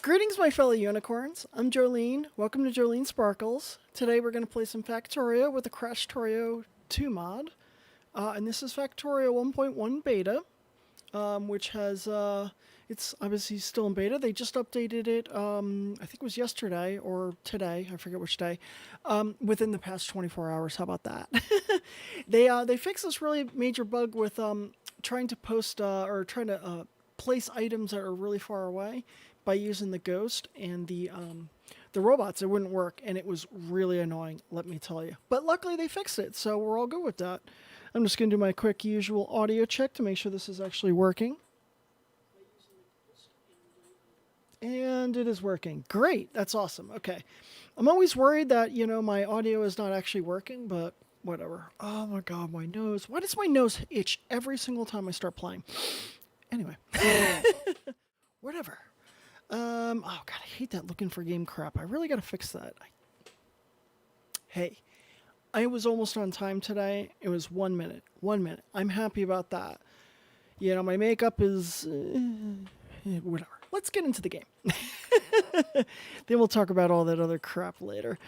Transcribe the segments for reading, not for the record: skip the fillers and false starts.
Greetings, my fellow unicorns. I'm Jolene. Welcome to Jolene Sparkles. Today we're going to play some Factorio with the Krastorio 2 mod. And this is Factorio 1.1 beta, which has, it's obviously still in beta. They just updated it, I think it was yesterday or today, I forget which day, within the past 24 hours. How about that? They fixed this really major bug with trying to post, or trying to place items that are really far away by using the ghost and the robots. It wouldn't work, and it was really annoying, let me tell you. But luckily they fixed it, so we're all good with that. I'm just going to do my quick usual audio check to make sure this is actually working. And it is working. Great. That's awesome. Okay. I'm always worried that, my audio is not actually working, but whatever. Oh my god, my nose. Why does my nose itch every single time I start playing? Anyway. Whatever. Oh god, I hate that looking for game crap. I really gotta fix that. Hey, I was almost on time today. It was 1 minute. 1 minute. I'm happy about that. My makeup is whatever. Let's get into the game. Then we'll talk about all that other crap later.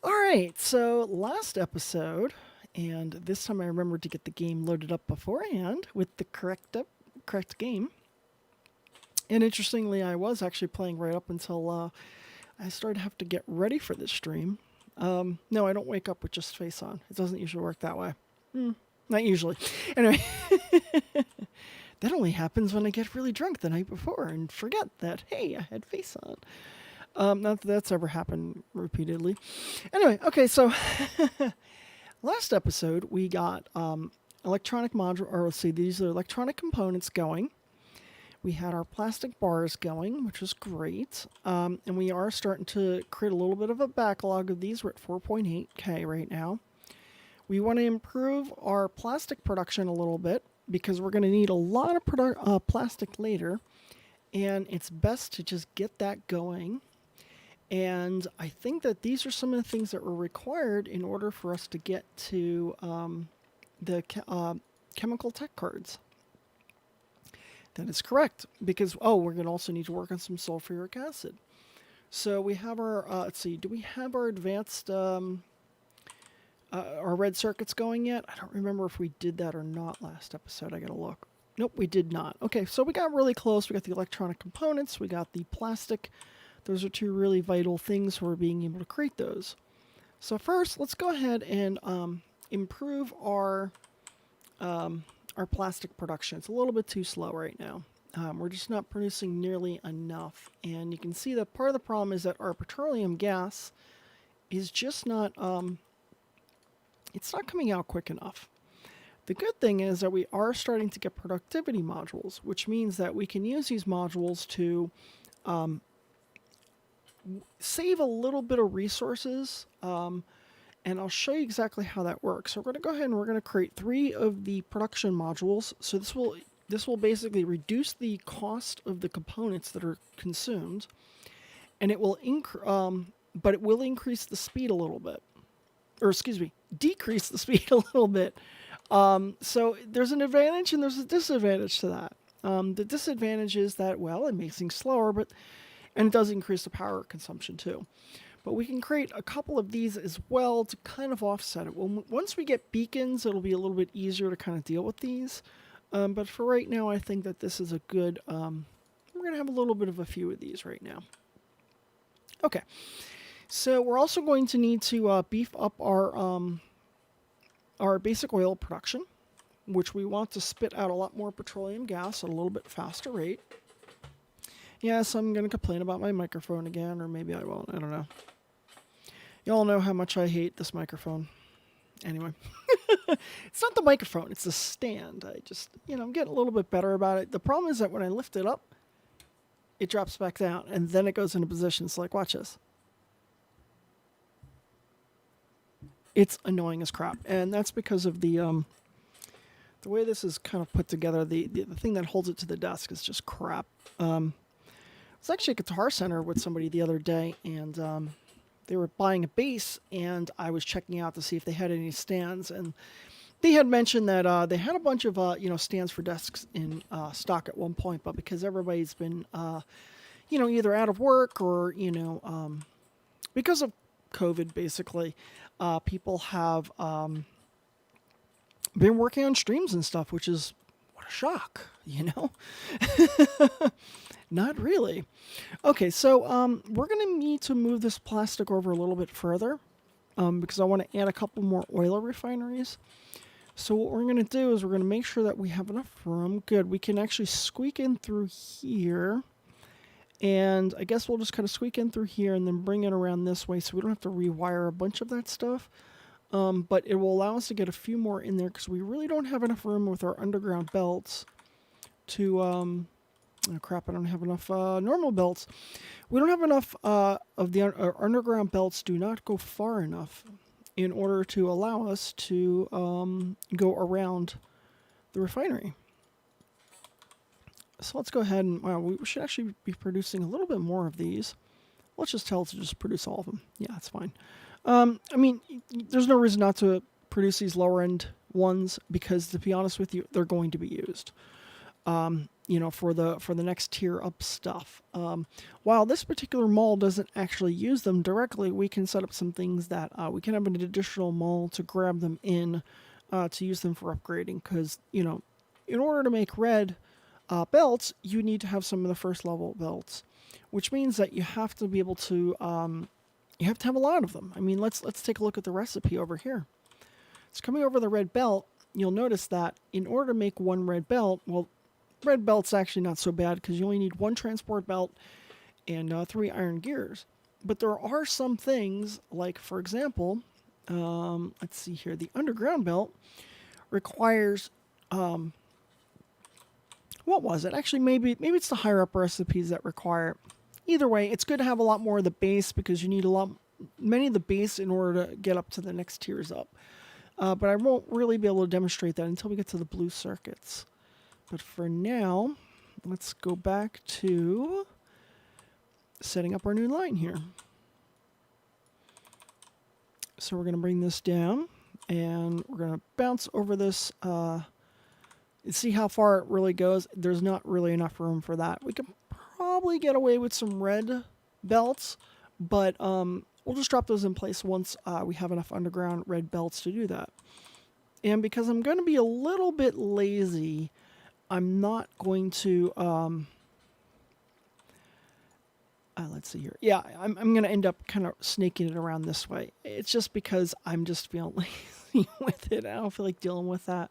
All right, so last episode, and this time I remembered to get the game loaded up beforehand with the correct game. And interestingly, I was actually playing right up until I started to have to get ready for this stream. No, I don't wake up with just face on. It doesn't usually work that way. Not usually. Anyway, that only happens when I get really drunk the night before and forget that, hey, I had face on. Not that that's ever happened repeatedly. Anyway, okay, so last episode we got electronic module, or let's see, these are electronic components going. We had our plastic bars going, which was great. And we are starting to create a little bit of a backlog of these. We're at 4.8K right now. We want to improve our plastic production a little bit because we're going to need a lot of plastic later. And it's best to just get that going. And I think that these are some of the things that were required in order for us to get to the chemical tech cards. That is correct, because, we're going to also need to work on some sulfuric acid. So we have our, let's see, do we have our advanced, our red circuits going yet? I don't remember if we did that or not last episode. I got to look. Nope, we did not. Okay, so we got really close. We got the electronic components. We got the plastic. Those are two really vital things for being able to create those. So first, let's go ahead and improve our plastic production. It's a little bit too slow right now. We're just not producing nearly enough. And you can see that part of the problem is that our petroleum gas is just not, it's not coming out quick enough. The good thing is that we are starting to get productivity modules, which means that we can use these modules to save a little bit of resources. And I'll show you exactly how that works. So we're going to go ahead and we're going to create 3 of the production modules. So this will basically reduce the cost of the components that are consumed, and it will but it will increase the speed a little bit, or excuse me, decrease the speed a little bit. So there's an advantage and there's a disadvantage to that. The disadvantage is that, it makes things slower, and it does increase the power consumption too. But we can create a couple of these as well to kind of offset it. Once we get beacons, it'll be a little bit easier to kind of deal with these. But for right now, I think that this is a good, we're going to have a little bit of a few of these right now. Okay, so we're also going to need to beef up our basic oil production, which we want to spit out a lot more petroleum gas at a little bit faster rate. Yes, I'm going to complain about my microphone again, or maybe I won't. I don't know. Y'all know how much I hate this microphone. Anyway. It's not the microphone, it's the stand. I just, I'm getting a little bit better about it. The problem is that when I lift it up, it drops back down, and then it goes into position. So, watch this. It's annoying as crap. And that's because of the way this is kind of put together. The thing that holds it to the desk is just crap. I was actually at Guitar Center with somebody the other day, and they were buying a bass, and I was checking out to see if they had any stands, and they had mentioned that they had a bunch of stands for desks in stock at one point, but because everybody's been either out of work or, because of COVID, basically, people have been working on streams and stuff, which is what a shock, Not really. Okay, so we're going to need to move this plastic over a little bit further because I want to add a couple more oil refineries. So what we're going to do is we're going to make sure that we have enough room. Good. We can actually squeak in through here. And I guess we'll just kind of squeak in through here and then bring it around this way so we don't have to rewire a bunch of that stuff. But it will allow us to get a few more in there because we really don't have enough room with our underground belts to... oh crap, I don't have enough normal belts. We don't have enough of the our underground belts do not go far enough in order to allow us to go around the refinery. So let's go ahead and, we should actually be producing a little bit more of these. Let's just tell it to just produce all of them. Yeah, that's fine. I mean, there's no reason not to produce these lower end ones because, to be honest with you, they're going to be used. For the next tier up stuff. While this particular mall doesn't actually use them directly, we can set up some things that we can have an additional mall to grab them in to use them for upgrading. Because, in order to make red belts, you need to have some of the first level belts, which means that you have to be able to, you have to have a lot of them. I mean, let's take a look at the recipe over here. So coming over the red belt, you'll notice that in order to make one red belt, well, red belt's actually not so bad because you only need one transport belt and 3 iron gears. But there are some things, like, for example, let's see here, the underground belt requires, what was it? Actually, maybe it's the higher up recipes that require it. Either way, it's good to have a lot more of the base because you need many of the base in order to get up to the next tiers up. But I won't really be able to demonstrate that until we get to the blue circuits. But for now, let's go back to setting up our new line here. So we're going to bring this down, and we're going to bounce over this. See how far it really goes. There's not really enough room for that. We could probably get away with some red belts, but we'll just drop those in place once we have enough underground red belts to do that. And because I'm going to be a little bit lazy, I'm not going to, let's see here. Yeah, I'm going to end up kind of snaking it around this way. It's just because I'm just feeling lazy with it. I don't feel like dealing with that.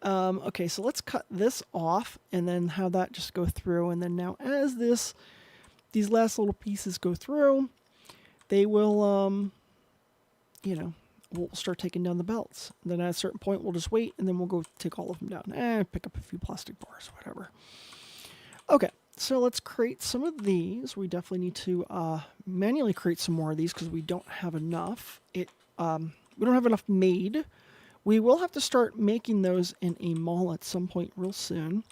Okay, so let's cut this off and then have that just go through. And then now as these last little pieces go through, they will, we'll start taking down the belts. And then at a certain point, we'll just wait, and then we'll go take all of them down. Pick up a few plastic bars, whatever. Okay, so let's create some of these. We definitely need to manually create some more of these because we don't have enough. We don't have enough made. We will have to start making those in a mall at some point real soon.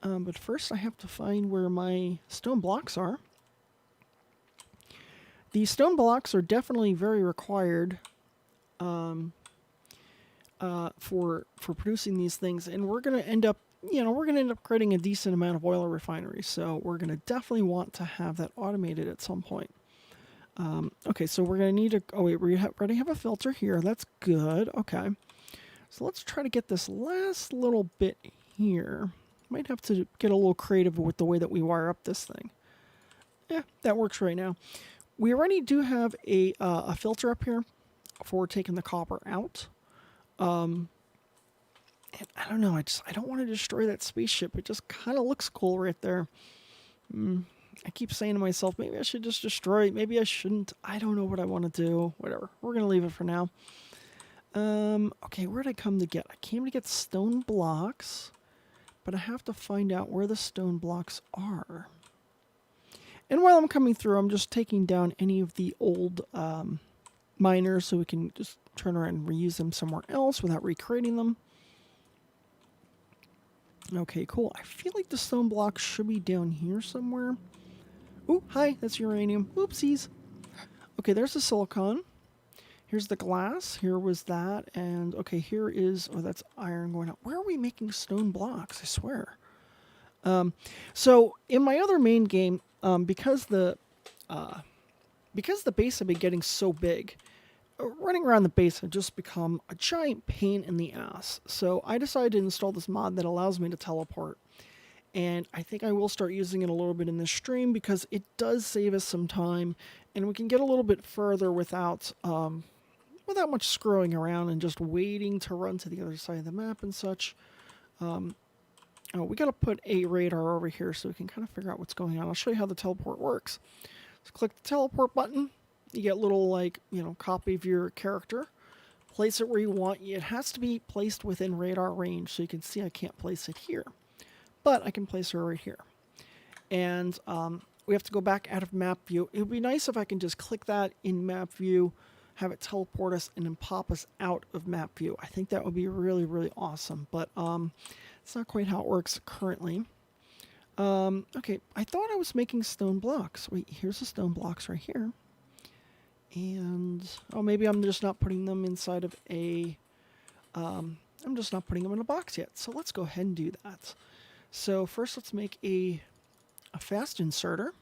But first, I have to find where my stone blocks are. These stone blocks are definitely very required for producing these things, and we're going to end up, creating a decent amount of oil refineries. So we're going to definitely want to have that automated at some point. Okay, so we're going to need to. Oh wait, we already have a filter here. That's good. Okay, so let's try to get this last little bit here. Might have to get a little creative with the way that we wire up this thing. Yeah, that works right now. We already do have a filter up here for taking the copper out. And I don't know, I don't want to destroy that spaceship. It just kind of looks cool right there. I keep saying to myself, maybe I should just destroy it. Maybe I shouldn't. I don't know what I want to do. Whatever. We're going to leave it for now. Okay, where did I come to get? I came to get stone blocks, but I have to find out where the stone blocks are. And while I'm coming through, I'm just taking down any of the old miners so we can just turn around and reuse them somewhere else without recreating them. Okay, cool. I feel like the stone blocks should be down here somewhere. Oh, hi, that's uranium. Oopsies. Okay, there's the silicon. Here's the glass. Here was that. And, okay, here is... Oh, that's iron going out. Where are we making stone blocks? I swear. So, in my other main game, because the base had been getting so big, running around the base had just become a giant pain in the ass. So I decided to install this mod that allows me to teleport. And I think I will start using it a little bit in this stream because it does save us some time, and we can get a little bit further without much screwing around and just waiting to run to the other side of the map and such. Oh, we got to put a radar over here so we can kind of figure out what's going on. I'll show you how the teleport works. So click the teleport button. You get a little, like, copy of your character. Place it where you want. It has to be placed within radar range, so you can see I can't place it here. But I can place her right here. And we have to go back out of map view. It would be nice if I can just click that in map view, have it teleport us, and then pop us out of map view. I think that would be really, really awesome. But it's not quite how it works currently. Okay, I thought I was making stone blocks. Wait, here's the stone blocks right here. And, oh, maybe I'm just not putting them inside of a, I'm just not putting them in a box yet. So let's go ahead and do that. So first let's make a fast inserter.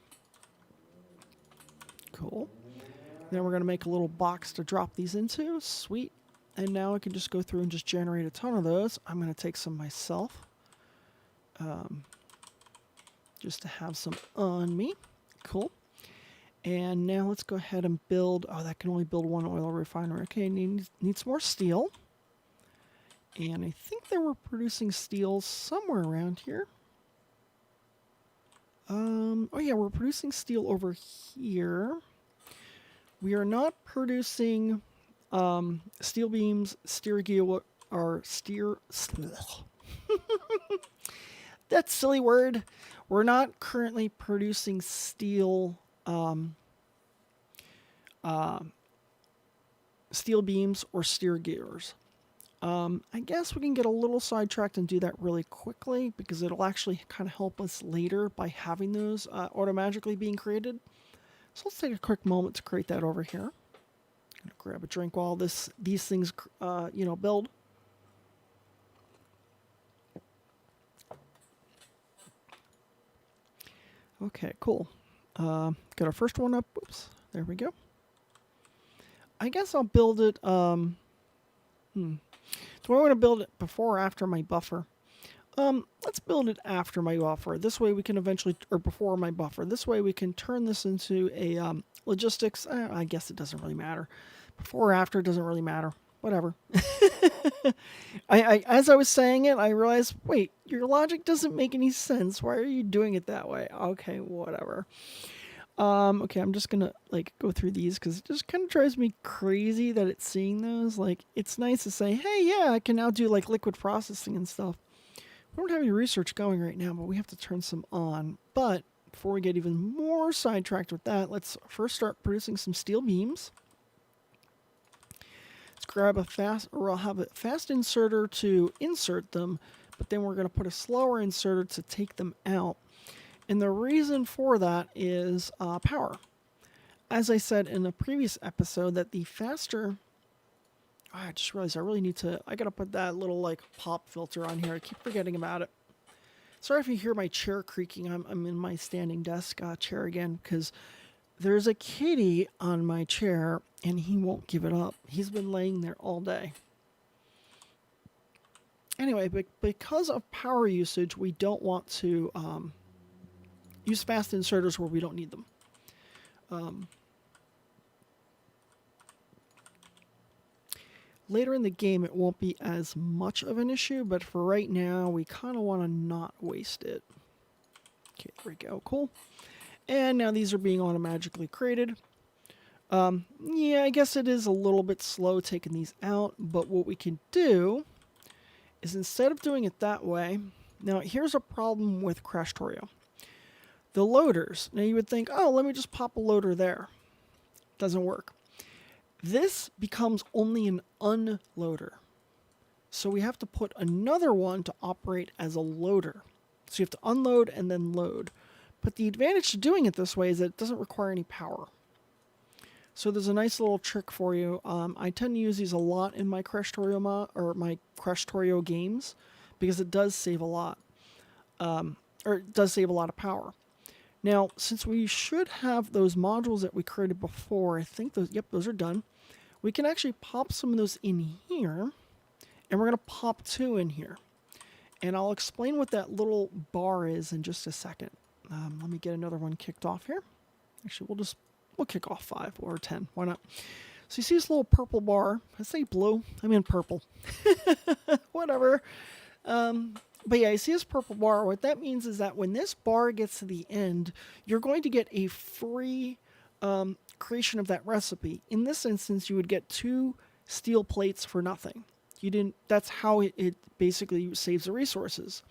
Cool. Then we're going to make a little box to drop these into. Sweet. And now I can just go through and just generate a ton of those. I'm going to take some myself. Just to have some on me. Cool. And now let's go ahead and build... Oh, that can only build one oil refinery. Okay, needs more steel. And I think they were producing steel somewhere around here. Oh yeah, we're producing steel over here. We are not producing steel beams, steer gear, or steer... That silly word. We're not currently producing steel... steel beams or steer gears. I guess we can get a little sidetracked and do that really quickly because it'll actually kind of help us later by having those automatically being created. So let's take a quick moment to create that over here. I'm gonna grab a drink while these things build. Okay, cool. Got our first one up. Oops, there we go. I guess I'll build it. Do I want to build it before or after my buffer? Let's build it after my buffer. This way we can eventually, or before my buffer. This way we can turn this into a logistics. I guess it doesn't really matter. Before or after doesn't really matter. Whatever. As I was saying it, I realized, wait, your logic doesn't make any sense. Why are you doing it that way? Okay, whatever. Okay, I'm just gonna go through these because it just kind of drives me crazy that it's seeing those. Like, it's nice to say, hey, yeah, I can now do liquid processing and stuff. We don't have any research going right now, but we have to turn some on. But before we get even more sidetracked with that, let's first start producing some steel beams. Let's grab I'll have a fast inserter to insert them, but then we're gonna put a slower inserter to take them out. And the reason for that is power. As I said in a previous episode, that the faster... Oh, I just realized I really need to... I gotta put that little pop filter on here. I keep forgetting about it. Sorry if you hear my chair creaking. I'm in my standing desk chair again because there's a kitty on my chair and he won't give it up. He's been laying there all day. Anyway, because of power usage, we don't want to... use fast inserters where we don't need them. Later in the game, it won't be as much of an issue, but for right now, we kind of want to not waste it. Okay, there we go. Cool. And now these are being automatically created. Yeah, I guess it is a little bit slow taking these out, but what we can do is instead of doing it that way... Now, here's a problem with Krastorio. The loaders. Now you would think, oh, let me just pop a loader there. Doesn't work. This becomes only an unloader. So we have to put another one to operate as a loader. So you have to unload and then load. But the advantage to doing it this way is that it doesn't require any power. So there's a nice little trick for you. I tend to use these a lot in my Krastorio games because it does save a lot. Or it does save a lot of power. Now, since we should have those modules that we created before, I think those, yep, those are done. We can actually pop some of those in here, and we're going to pop 2 in here. And I'll explain what that little bar is in just a second. Let me get another one kicked off here. Actually, we'll kick off 5 or 10. Why not? So you see this little purple bar. I say blue. I mean purple. Whatever. But yeah, you see this purple bar. What that means is that when this bar gets to the end, you're going to get a free creation of that recipe. In this instance, you would get 2 steel plates for nothing. You didn't. That's how it basically saves the resources.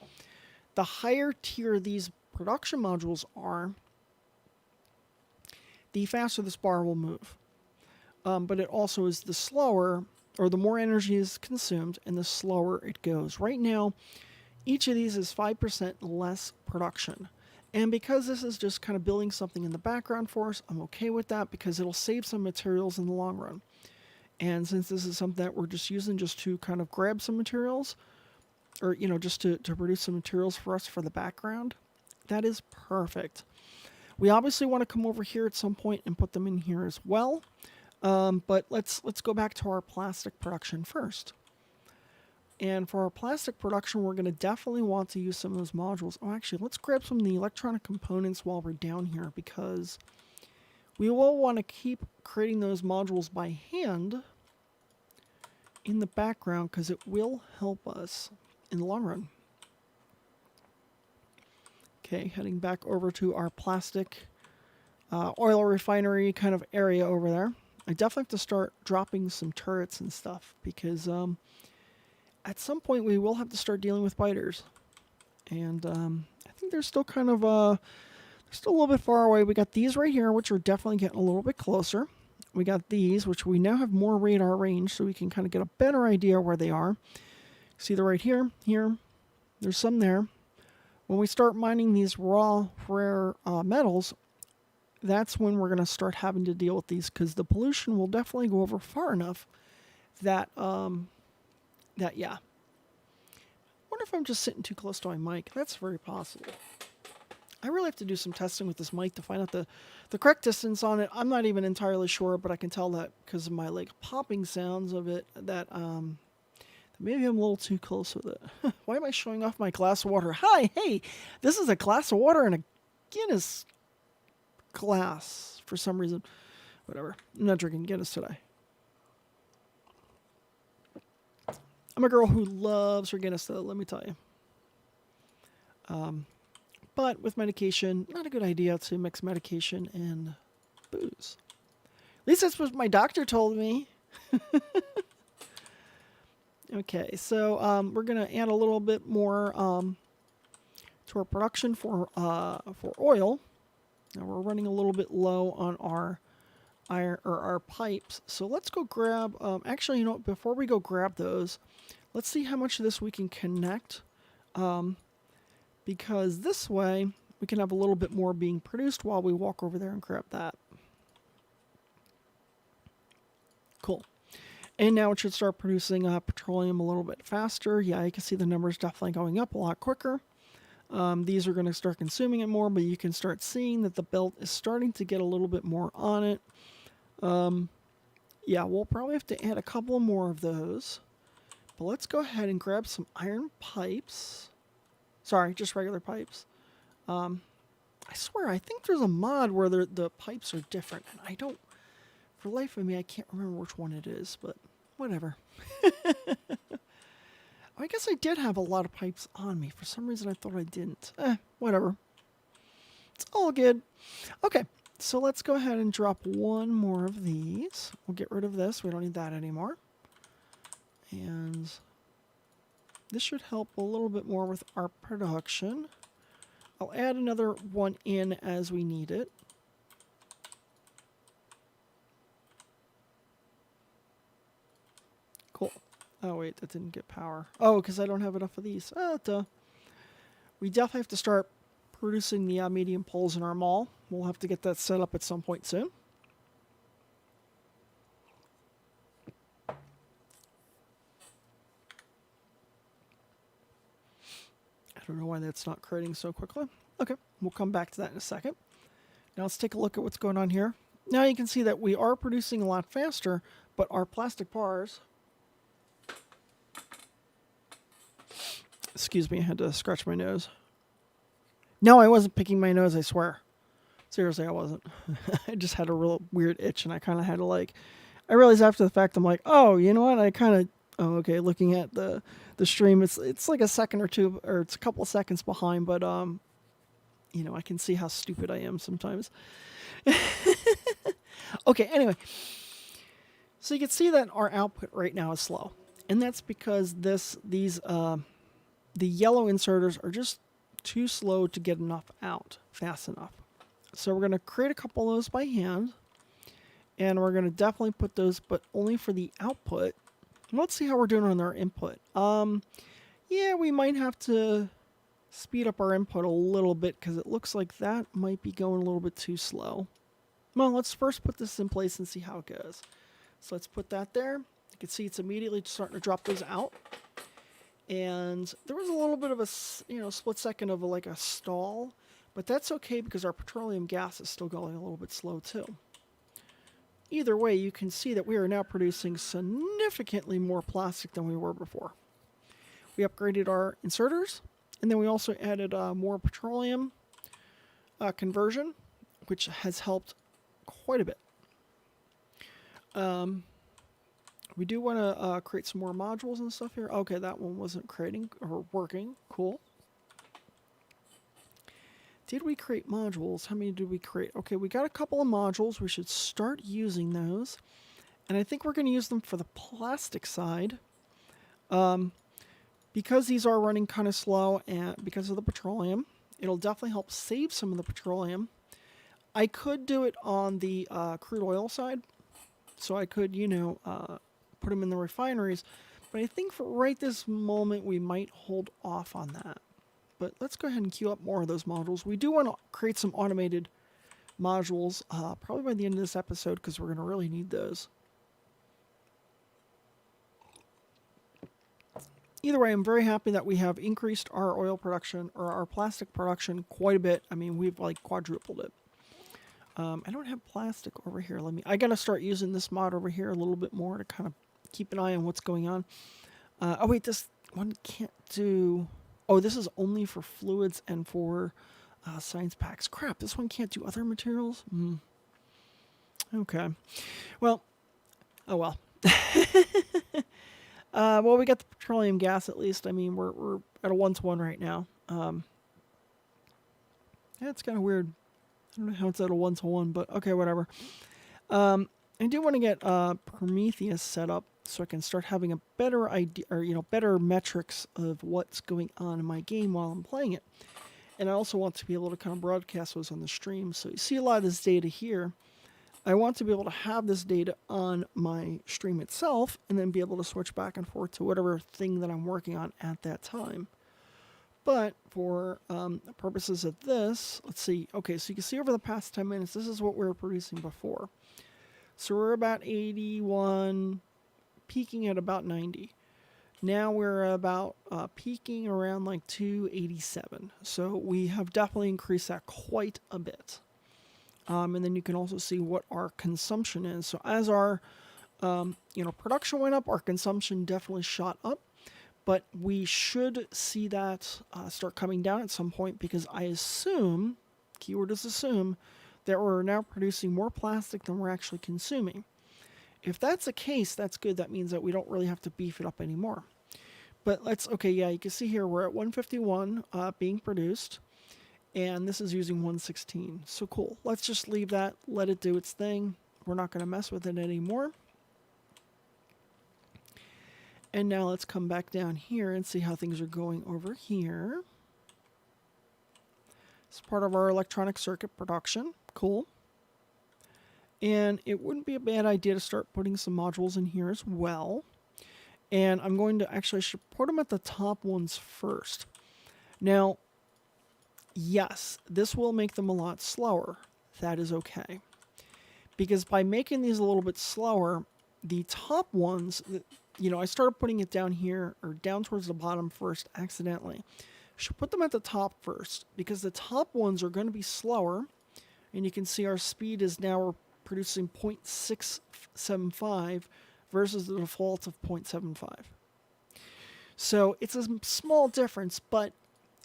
The higher tier these production modules are, the faster this bar will move. But it also is the slower, or the more energy is consumed, and the slower it goes. Right now, each of these is 5% less production. And because this is just kind of building something in the background for us, I'm okay with that because it'll save some materials in the long run. And since this is something that we're just using just to kind of grab some materials, or, just to produce some materials for us for the background, that is perfect. We obviously want to come over here at some point and put them in here as well. But let's go back to our plastic production first. And for our plastic production, we're going to definitely want to use some of those modules. Oh, actually, let's grab some of the electronic components while we're down here, because we will want to keep creating those modules by hand in the background, because it will help us in the long run. Okay, heading back over to our plastic oil refinery kind of area over there. I definitely have to start dropping some turrets and stuff, because at some point we will have to start dealing with biters. And I think they're still kind of, they're still a little bit far away. We got these right here, which are definitely getting a little bit closer. We got these, which we now have more radar range, so we can kind of get a better idea where they are. See, they're right here, here. There's some there. When we start mining these raw, rare metals, that's when we're going to start having to deal with these, because the pollution will definitely go over far enough that, yeah. I wonder if I'm just sitting too close to my mic. That's very possible. I really have to do some testing with this mic to find out the correct distance on it. I'm not even entirely sure, but I can tell that because of my popping sounds of it that maybe I'm a little too close with it. Why am I showing off my glass of water? Hi, hey, this is a glass of water and a Guinness glass for some reason. Whatever. I'm not drinking Guinness today. I'm a girl who loves her Guinness, though, let me tell you. But with medication, not a good idea to mix medication and booze. At least that's what my doctor told me. Okay, so we're going to add a little bit more to our production for oil. Now we're running a little bit low on our iron or our pipes. So let's go grab. Actually, before we go grab those, let's see how much of this we can connect. Because this way we can have a little bit more being produced while we walk over there and grab that. Cool. And now it should start producing petroleum a little bit faster. Yeah, you can see the numbers definitely going up a lot quicker. These are going to start consuming it more, but you can start seeing that the belt is starting to get a little bit more on it. Yeah, we'll probably have to add a couple more of those. But let's go ahead and grab some iron pipes. Sorry, just regular pipes. I swear, I think there's a mod where the pipes are different. And I don't, for the life of me, I can't remember which one it is, but whatever. I guess I did have a lot of pipes on me. For some reason, I thought I didn't. Whatever. It's all good. Okay, so let's go ahead and drop one more of these. We'll get rid of this. We don't need that anymore. And this should help a little bit more with our production. I'll add another one in as we need it. Cool. Oh, wait, that didn't get power. Oh, because I don't have enough of these. Duh. We definitely have to start producing the medium poles in our mall. We'll have to get that set up at some point soon. I don't know why that's not creating so quickly. Okay, we'll come back to that in a second. Now let's take a look at what's going on here. Now you can see that we are producing a lot faster, but our plastic bars... Excuse me, I had to scratch my nose. No, I wasn't picking my nose, I swear. Seriously, I wasn't. I just had a real weird itch, and I kind of had to like... I realized after the fact, I'm like, oh, you know what? I kind of... Oh, okay, looking at the stream, it's like a second or two, or it's a couple of seconds behind, but you know, I can see how stupid I am sometimes. Okay, anyway. So you can see that our output right now is slow. And that's because the yellow inserters are just too slow to get enough out fast enough. So we're going to create a couple of those by hand. And we're going to definitely put those, but only for the output. Let's see how we're doing on our input. Yeah, we might have to speed up our input a little bit because it looks like that might be going a little bit too slow. Well, let's first put this in place and see how it goes. So let's put that there. You can see it's immediately starting to drop those out. And there was a little bit of a, split second of like a stall, but that's okay because our petroleum gas is still going a little bit slow too. Either way, you can see that we are now producing significantly more plastic than we were before. We upgraded our inserters, and then we also added more petroleum conversion, which has helped quite a bit. We do want to create some more modules and stuff here. Okay, that one wasn't creating or working. Cool. Did we create modules? How many did we create? Okay, we got a couple of modules. We should start using those. And I think we're going to use them for the plastic side. Because these are running kind of slow and because of the petroleum, it'll definitely help save some of the petroleum. I could do it on the crude oil side. So I could, put them in the refineries. But I think for right this moment, we might hold off on that. But let's go ahead and queue up more of those modules. We do want to create some automated modules probably by the end of this episode because we're going to really need those. Either way, I'm very happy that we have increased our oil production or our plastic production quite a bit. I mean, we've like quadrupled it. I don't have plastic over here. I got to start using this mod over here a little bit more to kind of keep an eye on what's going on. Oh wait, this one can't do... Oh, this is only for fluids and for science packs. Crap, this one can't do other materials? Okay. Well, oh well. Well, we got the petroleum gas at least. I mean, we're at a 1-to-1 right now. Yeah, it's kind of weird. I don't know how it's at a 1-to-1, but okay, whatever. I do want to get Prometheus set up so I can start having a better idea, or better metrics of what's going on in my game while I'm playing it. And I also want to be able to kind of broadcast those on the stream. So you see a lot of this data here. I want to be able to have this data on my stream itself and then be able to switch back and forth to whatever thing that I'm working on at that time. But for purposes of this, let's see. Okay, so you can see over the past 10 minutes, this is what we were producing before. So we're about 81, peaking at about 90. Now we're about peaking around like 287. So we have definitely increased that quite a bit. And then you can also see what our consumption is. So as our production went up, our consumption definitely shot up. But we should see that start coming down at some point because I assume, keyword is assume, that we're now producing more plastic than we're actually consuming. If that's the case, that's good. That means that we don't really have to beef it up anymore. But okay, yeah, you can see here we're at 151 being produced. And this is using 116. So cool. Let's just leave that, let it do its thing. We're not going to mess with it anymore. And now let's come back down here and see how things are going over here. It's part of our electronic circuit production. Cool. And it wouldn't be a bad idea to start putting some modules in here as well. And I'm going to actually put them at the top ones first. Now, yes, this will make them a lot slower. That is okay. Because by making these a little bit slower, the top ones, I started putting it down here, or down towards the bottom first accidentally. should put them at the top first because the top ones are going to be slower. And you can see our speed is now we're producing 0.675 versus the default of 0.75. So it's a small difference, but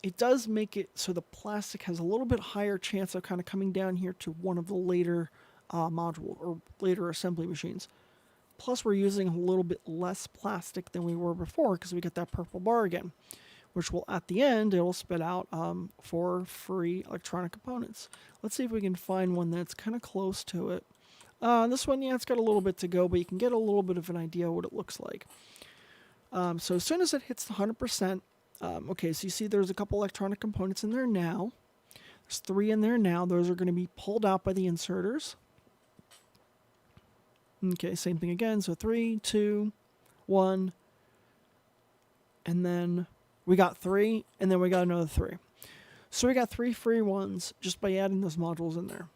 it does make it so the plastic has a little bit higher chance of kind of coming down here to one of the later module or later assembly machines. Plus, we're using a little bit less plastic than we were before because we get that purple bar again, which will, at the end, it will spit out for free electronic components. Let's see if we can find one that's kind of close to it. This one, yeah, it's got a little bit to go, but you can get a little bit of an idea of what it looks like. So as soon as it hits the 100%, okay, so you see there's a couple electronic components in there now. There's 3 in there now. Those are going to be pulled out by the inserters. Okay, same thing again. So 3, 2, 1, and then we got 3, and then we got another 3. So we got 3 free ones just by adding those modules in there.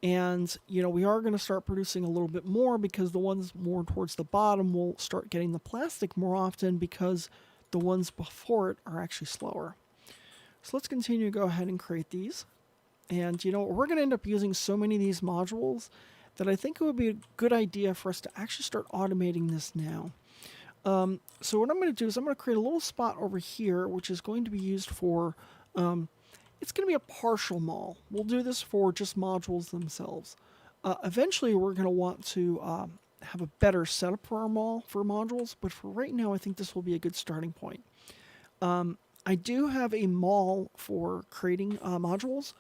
And, you know, we are going to start producing a little bit more because the ones more towards the bottom will start getting the plastic more often because the ones before it are actually slower. So let's continue to go ahead and create these. And, you know, we're going to end up using so many of these modules that I think it would be a good idea for us to actually start automating this now. So what I'm going to do is I'm going to create a little spot over here, which is going to be used for, it's going to be a partial mall. We'll do this for just modules themselves. Eventually, we're going to want to have a better setup for our mall for modules, but for right now, I think this will be a good starting point. I do have a mall for creating modules,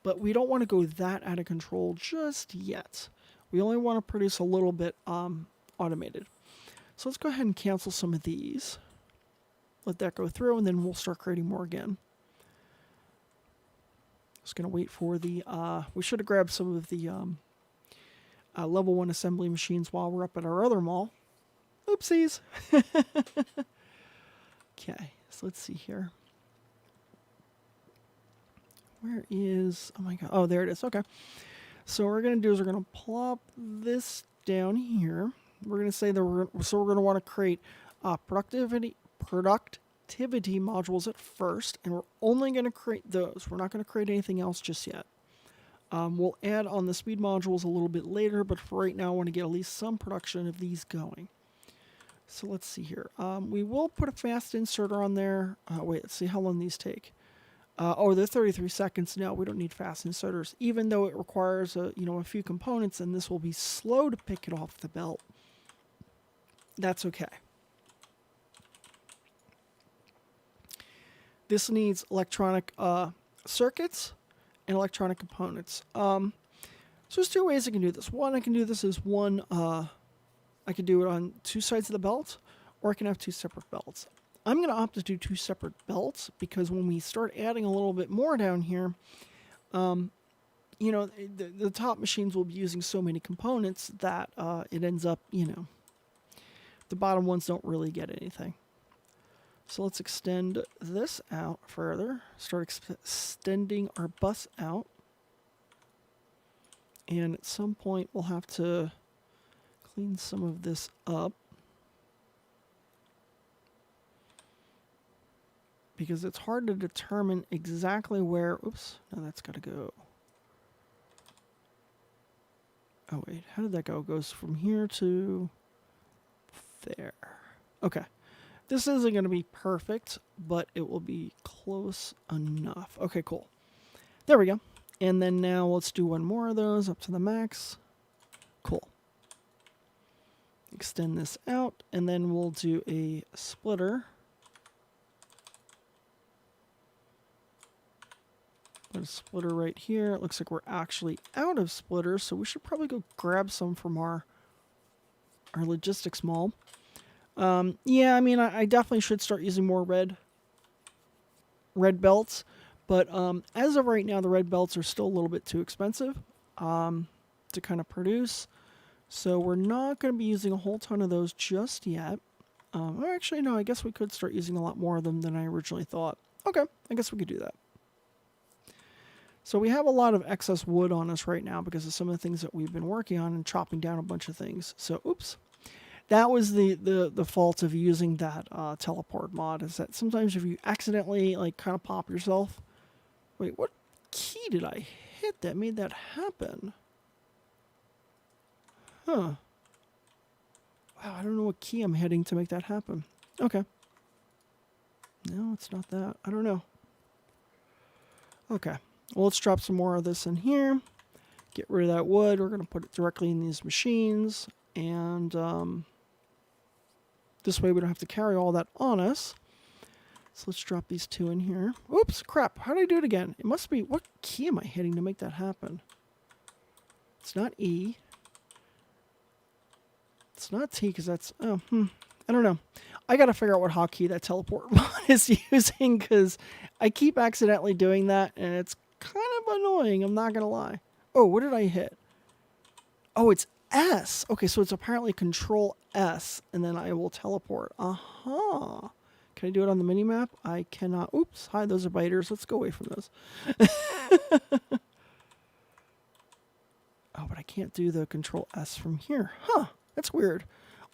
but we don't want to go that out of control just yet. We only want to produce a little bit automated. So let's go ahead and cancel some of these. Let that go through, and then we'll start creating more again. Just going to wait for the... we should have grabbed some of the level 1 assembly machines while we're up at our other mall. Oopsies! Okay, so let's see here. Where is... Oh my god. Oh, there it is. Okay. So what we're going to do is we're going to plop this down here. We're going to say that we're going to want to create productivity modules at first, and we're only going to create those. We're not going to create anything else just yet. We'll add on the speed modules a little bit later, but for right now, I want to get at least some production of these going. So let's see here. We will put a fast inserter on there. Wait, let's see how long these take. Oh, they're 33 seconds. No, we don't need fast inserters, even though it requires a few components, and this will be slow to pick it off the belt. That's okay. This needs electronic circuits and electronic components. So there's 2 ways I can do this. One, I can do this as one. I can do it on 2 sides of the belt, or I can have 2 separate belts. I'm going to opt to do 2 separate belts because when we start adding a little bit more down here, the top machines will be using so many components that it ends up, the bottom ones don't really get anything. So let's extend this out further, start extending our bus out. And at some point, we'll have to clean some of this up, because it's hard to determine exactly where... Oops, no, that's got to go. Oh, wait, how did that go? It goes from here to there. Okay. This isn't going to be perfect, but it will be close enough. Okay, cool. There we go. And then now let's do one more of those up to the max. Cool. Extend this out, and then we'll do a splitter. Put a splitter right here. It looks like we're actually out of splitters, so we should probably go grab some from our logistics mall. Yeah, I mean, I definitely should start using more red belts, but as of right now, the red belts are still a little bit too expensive to kind of produce, so we're not going to be using a whole ton of those just yet. Actually, no, I guess we could start using a lot more of them than I originally thought. Okay, I guess we could do that. So we have a lot of excess wood on us right now because of some of the things that we've been working on and chopping down a bunch of things. So, oops. that was the fault of using that teleport mod, is that sometimes if you accidentally like kind of pop yourself. Wait, what key did I hit that made that happen? Huh. Wow, I don't know what key I'm hitting to make that happen. Okay. No, it's not that. I don't know. Okay. Well, let's drop some more of this in here. Get rid of that wood. We're going to put it directly in these machines. And this way we don't have to carry all that on us. So let's drop these two in here. Oops, crap. How did I do it again? It must be... What key am I hitting to make that happen? It's not E. It's not T because that's... Oh, I don't know. I got to figure out what hotkey that teleport mod is using because I keep accidentally doing that and it's kind of annoying. I'm not going to lie. Oh, what did I hit? Oh, it's S. Okay, so it's apparently Control S and then I will teleport. Uh-huh. Can I do it on the mini-map? I cannot. Oops. Hi, those are biters. Let's go away from those. Oh, but I can't do the Control S from here. Huh. That's weird.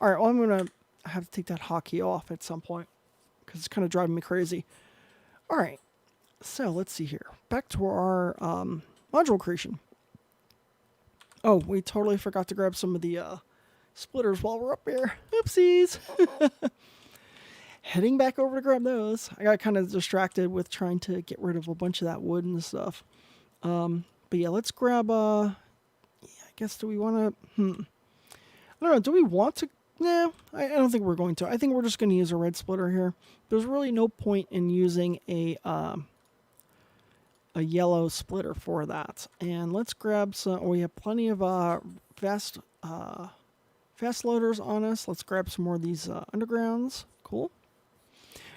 All right, well, I'm going to have to take that hotkey off at some point because it's kind of driving me crazy. All right. So let's see here. Back to our module creation. Oh, we totally forgot to grab some of the splitters while we're up here. Oopsies. Heading back over to grab those. I got kind of distracted with trying to get rid of a bunch of that wood and stuff. But yeah, let's grab... I guess, do we want to... I don't know. Do we want to... Nah, I don't think we're going to. I think we're just going to use a red splitter here. There's really no point in using a yellow splitter for that. And let's grab some... We have plenty of fast loaders on us. Let's grab some more of these undergrounds. Cool.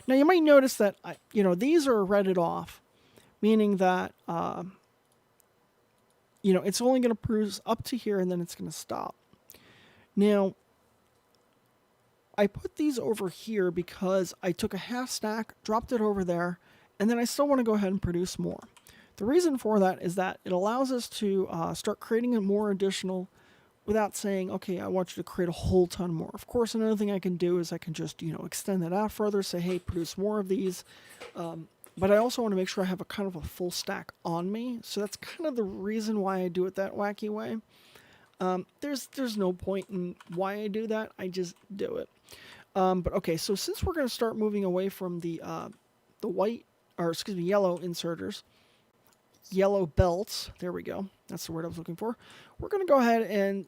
Now, you might notice that, these are redded off, meaning that, it's only going to produce up to here and then it's going to stop. Now, I put these over here because I took a half stack, dropped it over there, and then I still want to go ahead and produce more. The reason for that is that it allows us to start creating a more additional without saying, okay, I want you to create a whole ton more. Of course, another thing I can do is I can just, extend that out further, say, hey, produce more of these. But I also want to make sure I have a kind of a full stack on me. So that's kind of the reason why I do it that wacky way. There's no point in why I do that. I just do it. But okay, so since we're going to start moving away from the yellow inserters, yellow belts, there we go. That's the word I was looking for. We're going to go ahead and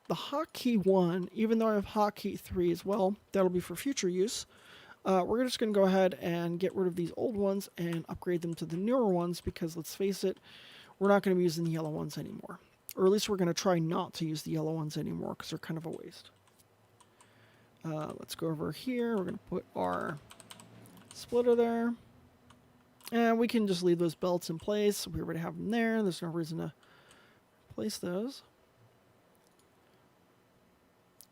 the hotkey 1, even though I have hotkey 3 as well, that'll be for future use. We're just going to go ahead and get rid of these old ones and upgrade them to the newer ones because, let's face it, we're not going to be using the yellow ones anymore. Or at least we're going to try not to use the yellow ones anymore because they're kind of a waste. Let's go over here. We're going to put our splitter there. And we can just leave those belts in place. We already have them there. There's no reason to place those.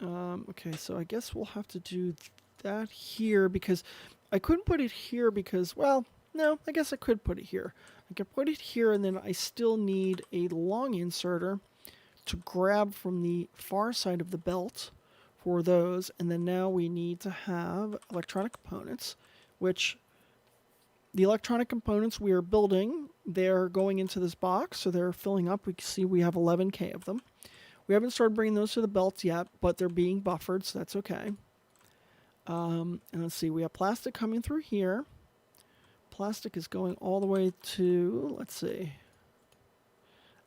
Okay, so I guess we'll have to do that here because I couldn't put it here because, well, no, I guess I could put it here. I could put it here and then I still need a long inserter to grab from the far side of the belt for those. And then now we need to have electronic components, which the electronic components we are building, they're going into this box. So they're filling up. We can see we have 11K of them. We haven't started bringing those to the belts yet, but they're being buffered, so that's okay. And let's see, we have plastic coming through here. Plastic is going all the way to, let's see.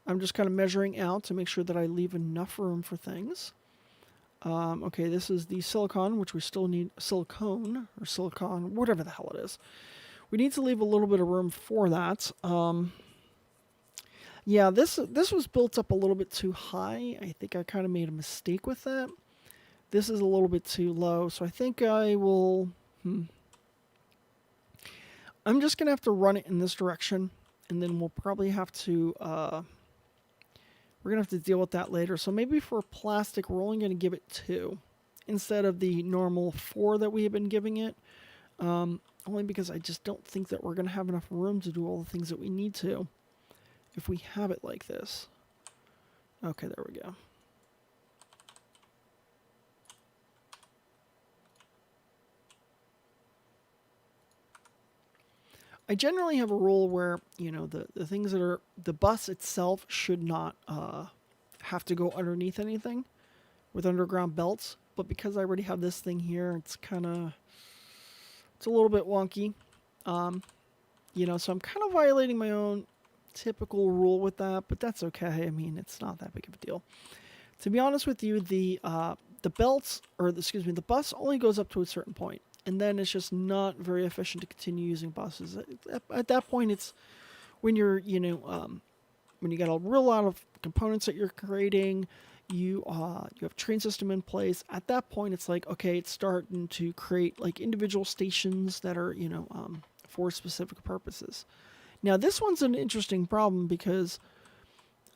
I'm just kind of measuring out to make sure that I leave enough room for things. Okay, this is the silicon, which we still need, silicone, or silicon, whatever the hell it is. We need to leave a little bit of room for that. Yeah, this was built up a little bit too high. I think I kind of made a mistake with that. This is a little bit too low, so I think I will... I'm just going to have to run it in this direction, and then we'll probably have to... we're going to have to deal with that later. So maybe for plastic, we're only going to give it 2 instead of the normal 4 that we have been giving it. Only because I just don't think that we're going to have enough room to do all the things that we need to if we have it like this. Okay, there we go. I generally have a rule where, you know, the things that are, the bus itself should not have to go underneath anything with underground belts. But because I already have this thing here, it's kind of, it's a little bit wonky. You know, so I'm kind of violating my own typical rule with that, but that's okay. I mean, it's not that big of a deal. To be honest with you, the belts, or excuse me, the bus only goes up to a certain point, and then it's just not very efficient to continue using buses. At that point, it's when you're, you know, when you got a real lot of components that you're creating, you have train system in place. At that point, it's like, okay, it's starting to create like individual stations that are, you know, for specific purposes. Now, this one's an interesting problem because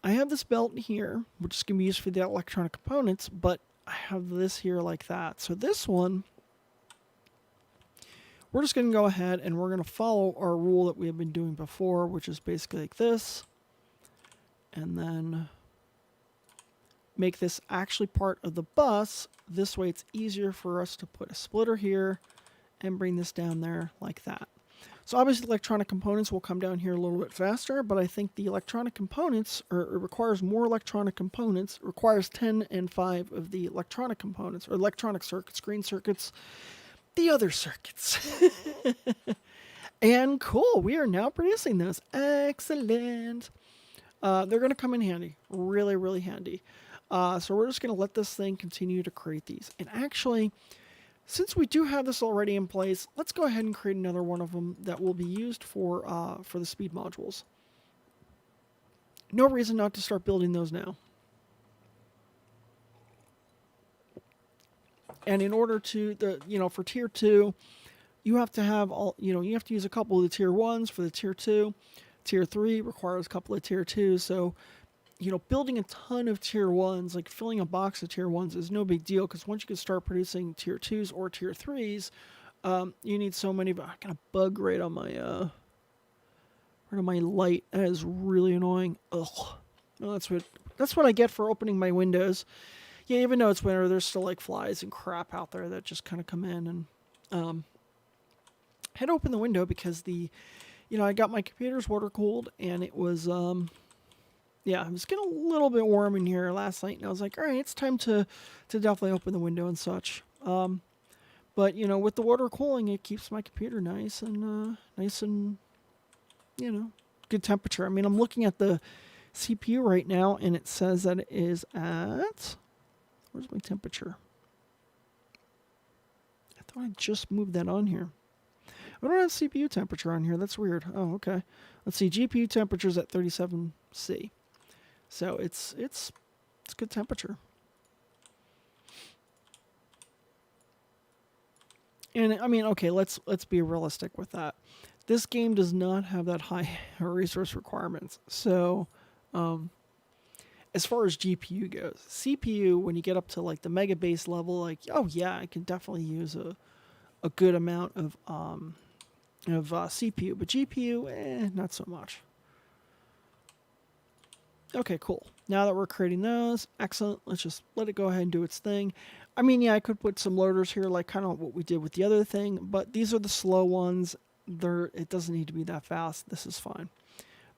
I have this belt here, which is going to be used for the electronic components, but I have this here like that. So this one, we're just going to go ahead and we're going to follow our rule that we have been doing before, which is basically like this. And then make this actually part of the bus. This way it's easier for us to put a splitter here and bring this down there like that. So obviously electronic components will come down here a little bit faster, but I think the electronic components, or it requires more electronic components, it requires 10 and 5 of the electronic components, or electronic circuits, green circuits, the other circuits. And cool, we are now producing those. Excellent. They're going to come in handy, really, really handy. So we're just going to let this thing continue to create these. And actually, since we do have this already in place, let's go ahead and create another one of them that will be used for the speed modules. No reason not to start building those now. And in order to, for tier 2, you have to have you have to use a couple of the tier 1s for the tier 2. Tier 3 requires a couple of tier 2s. So, building a ton of tier 1s, like filling a box of tier 1s is no big deal because once you can start producing tier 2s or tier 3s, you need so many. I got a bug right on my light. That is really annoying. Ugh. No, that's what I get for opening my windows. Yeah, even though it's winter, there's still like flies and crap out there that just kind of come in. And I had to open the window because I got my computer's water cooled and it was it was getting a little bit warm in here last night, and I was like, all right, it's time to definitely open the window and such. But with the water cooling, it keeps my computer nice and good temperature. I mean, I'm looking at the CPU right now, and it says that it is at, where's my temperature? I thought I just moved that on here. I don't have CPU temperature on here. That's weird. Oh, okay. Let's see. GPU temperature is at 37C. So it's good temperature. And I mean, okay, let's be realistic with that. This game does not have that high resource requirements. So as far as GPU goes, CPU, when you get up to like the mega base level, like, oh yeah, I can definitely use a good amount of CPU, but GPU, not so much. Okay, cool. Now that we're creating those, excellent. Let's just let it go ahead and do its thing. I mean, yeah, I could put some loaders here, like kind of what we did with the other thing, but these are the slow ones. It doesn't need to be that fast. This is fine.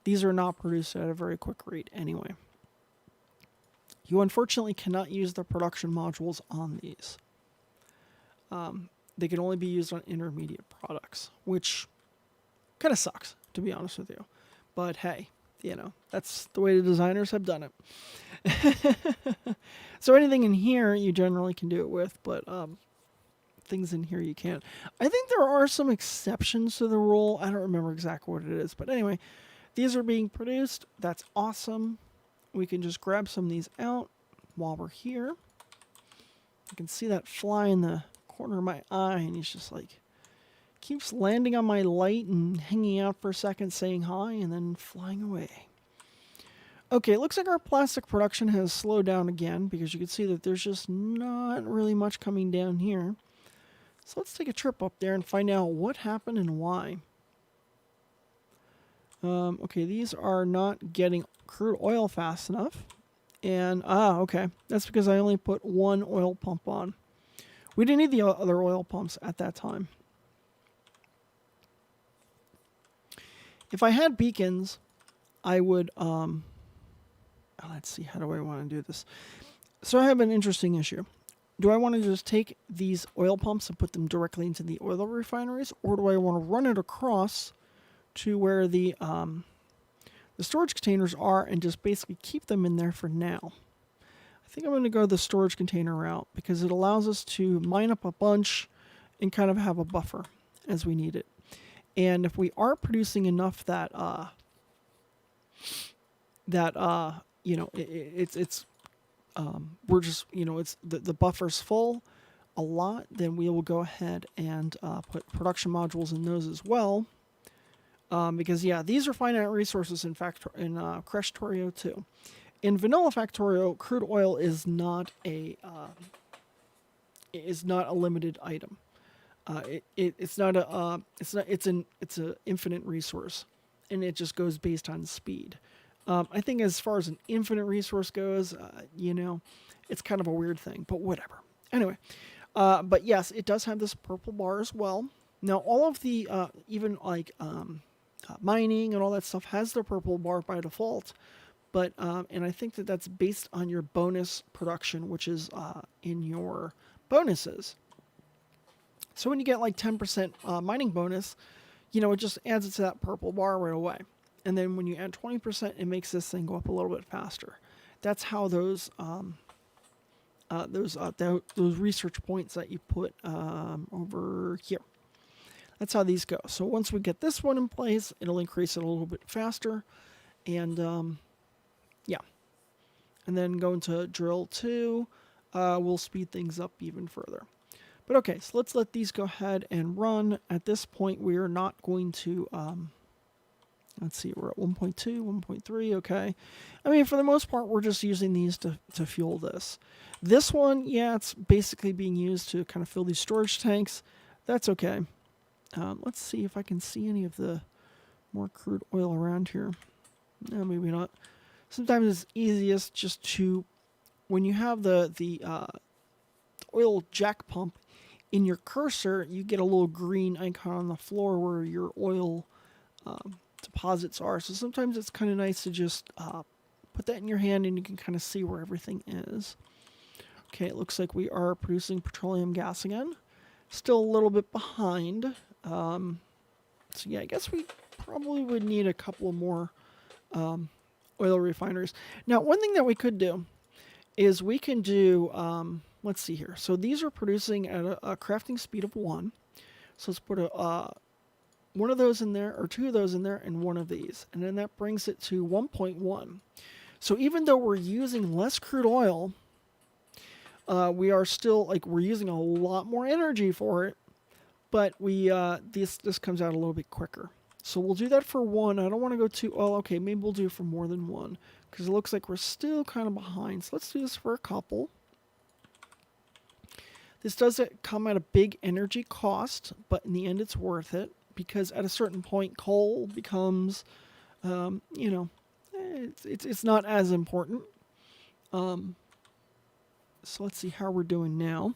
These are not produced at a very quick rate anyway. You unfortunately cannot use the production modules on these. They can only be used on intermediate products, which kind of sucks, to be honest with you. But hey, that's the way the designers have done it. So anything in here you generally can do it with, but things in here you can't. I think there are some exceptions to the rule. I don't remember exactly what it is, but anyway, these are being produced. That's awesome. We can just grab some of these out while we're here. You can see that fly in the corner of my eye, and he's just like keeps landing on my light and hanging out for a second saying hi and then flying away. Okay, it looks like our plastic production has slowed down again because you can see that there's just not really much coming down here. So let's take a trip up there and find out what happened and why. Okay, these are not getting crude oil fast enough. And, okay, that's because I only put one oil pump on. We didn't need the other oil pumps at that time. If I had beacons, I would, let's see, how do I want to do this? So I have an interesting issue. Do I want to just take these oil pumps and put them directly into the oil refineries, or do I want to run it across to where the storage containers are and just basically keep them in there for now? I think I'm going to go the storage container route because it allows us to mine up a bunch and kind of have a buffer as we need it. And if we are producing enough that it's we're just, it's the buffer's full a lot, then we will go ahead and put production modules in those as well. Because yeah, these are finite resources in Krastorio too. In vanilla Factorio, crude oil is not a limited item. It's an infinite resource, and it just goes based on speed. I think as far as an infinite resource goes, it's kind of a weird thing, but whatever. Anyway, but yes, it does have this purple bar as well. Now, all of the, even like mining and all that stuff has the purple bar by default, but, and I think that that's based on your bonus production, which is in your bonuses. So when you get like 10% mining bonus, it just adds it to that purple bar right away. And then when you add 20%, it makes this thing go up a little bit faster. That's how those research points that you put over here. That's how these go. So once we get this one in place, it'll increase it a little bit faster. And yeah. And then going to drill 2, we'll speed things up even further. But okay, so let's let these go ahead and run. At this point, we are not going to... let's see, we're at 1.2, 1.3, okay. I mean, for the most part, we're just using these to fuel this. This one, yeah, it's basically being used to kind of fill these storage tanks. That's okay. Let's see if I can see any of the more crude oil around here. No, maybe not. Sometimes it's easiest just to, when you have the oil jack pump in your cursor, you get a little green icon on the floor where your oil deposits are. So sometimes it's kind of nice to just put that in your hand and you can kind of see where everything is. Okay, it looks like we are producing petroleum gas again. Still a little bit behind. So yeah, I guess we probably would need a couple more oil refineries. Now, one thing that we could do is we can do, let's see here. So these are producing at a crafting speed of 1. So let's put one of those in there, or 2 of those in there, and 1 of these. And then that brings it to 1.1. So even though we're using less crude oil, we are still, we're using a lot more energy for it, but this comes out a little bit quicker. So we'll do that for 1. I don't want to go too, okay, maybe we'll do it for more than 1, because it looks like we're still kind of behind. So let's do this for a couple. This does come at a big energy cost, but in the end it's worth it. Because at a certain point, coal becomes, it's not as important. So let's see how we're doing now.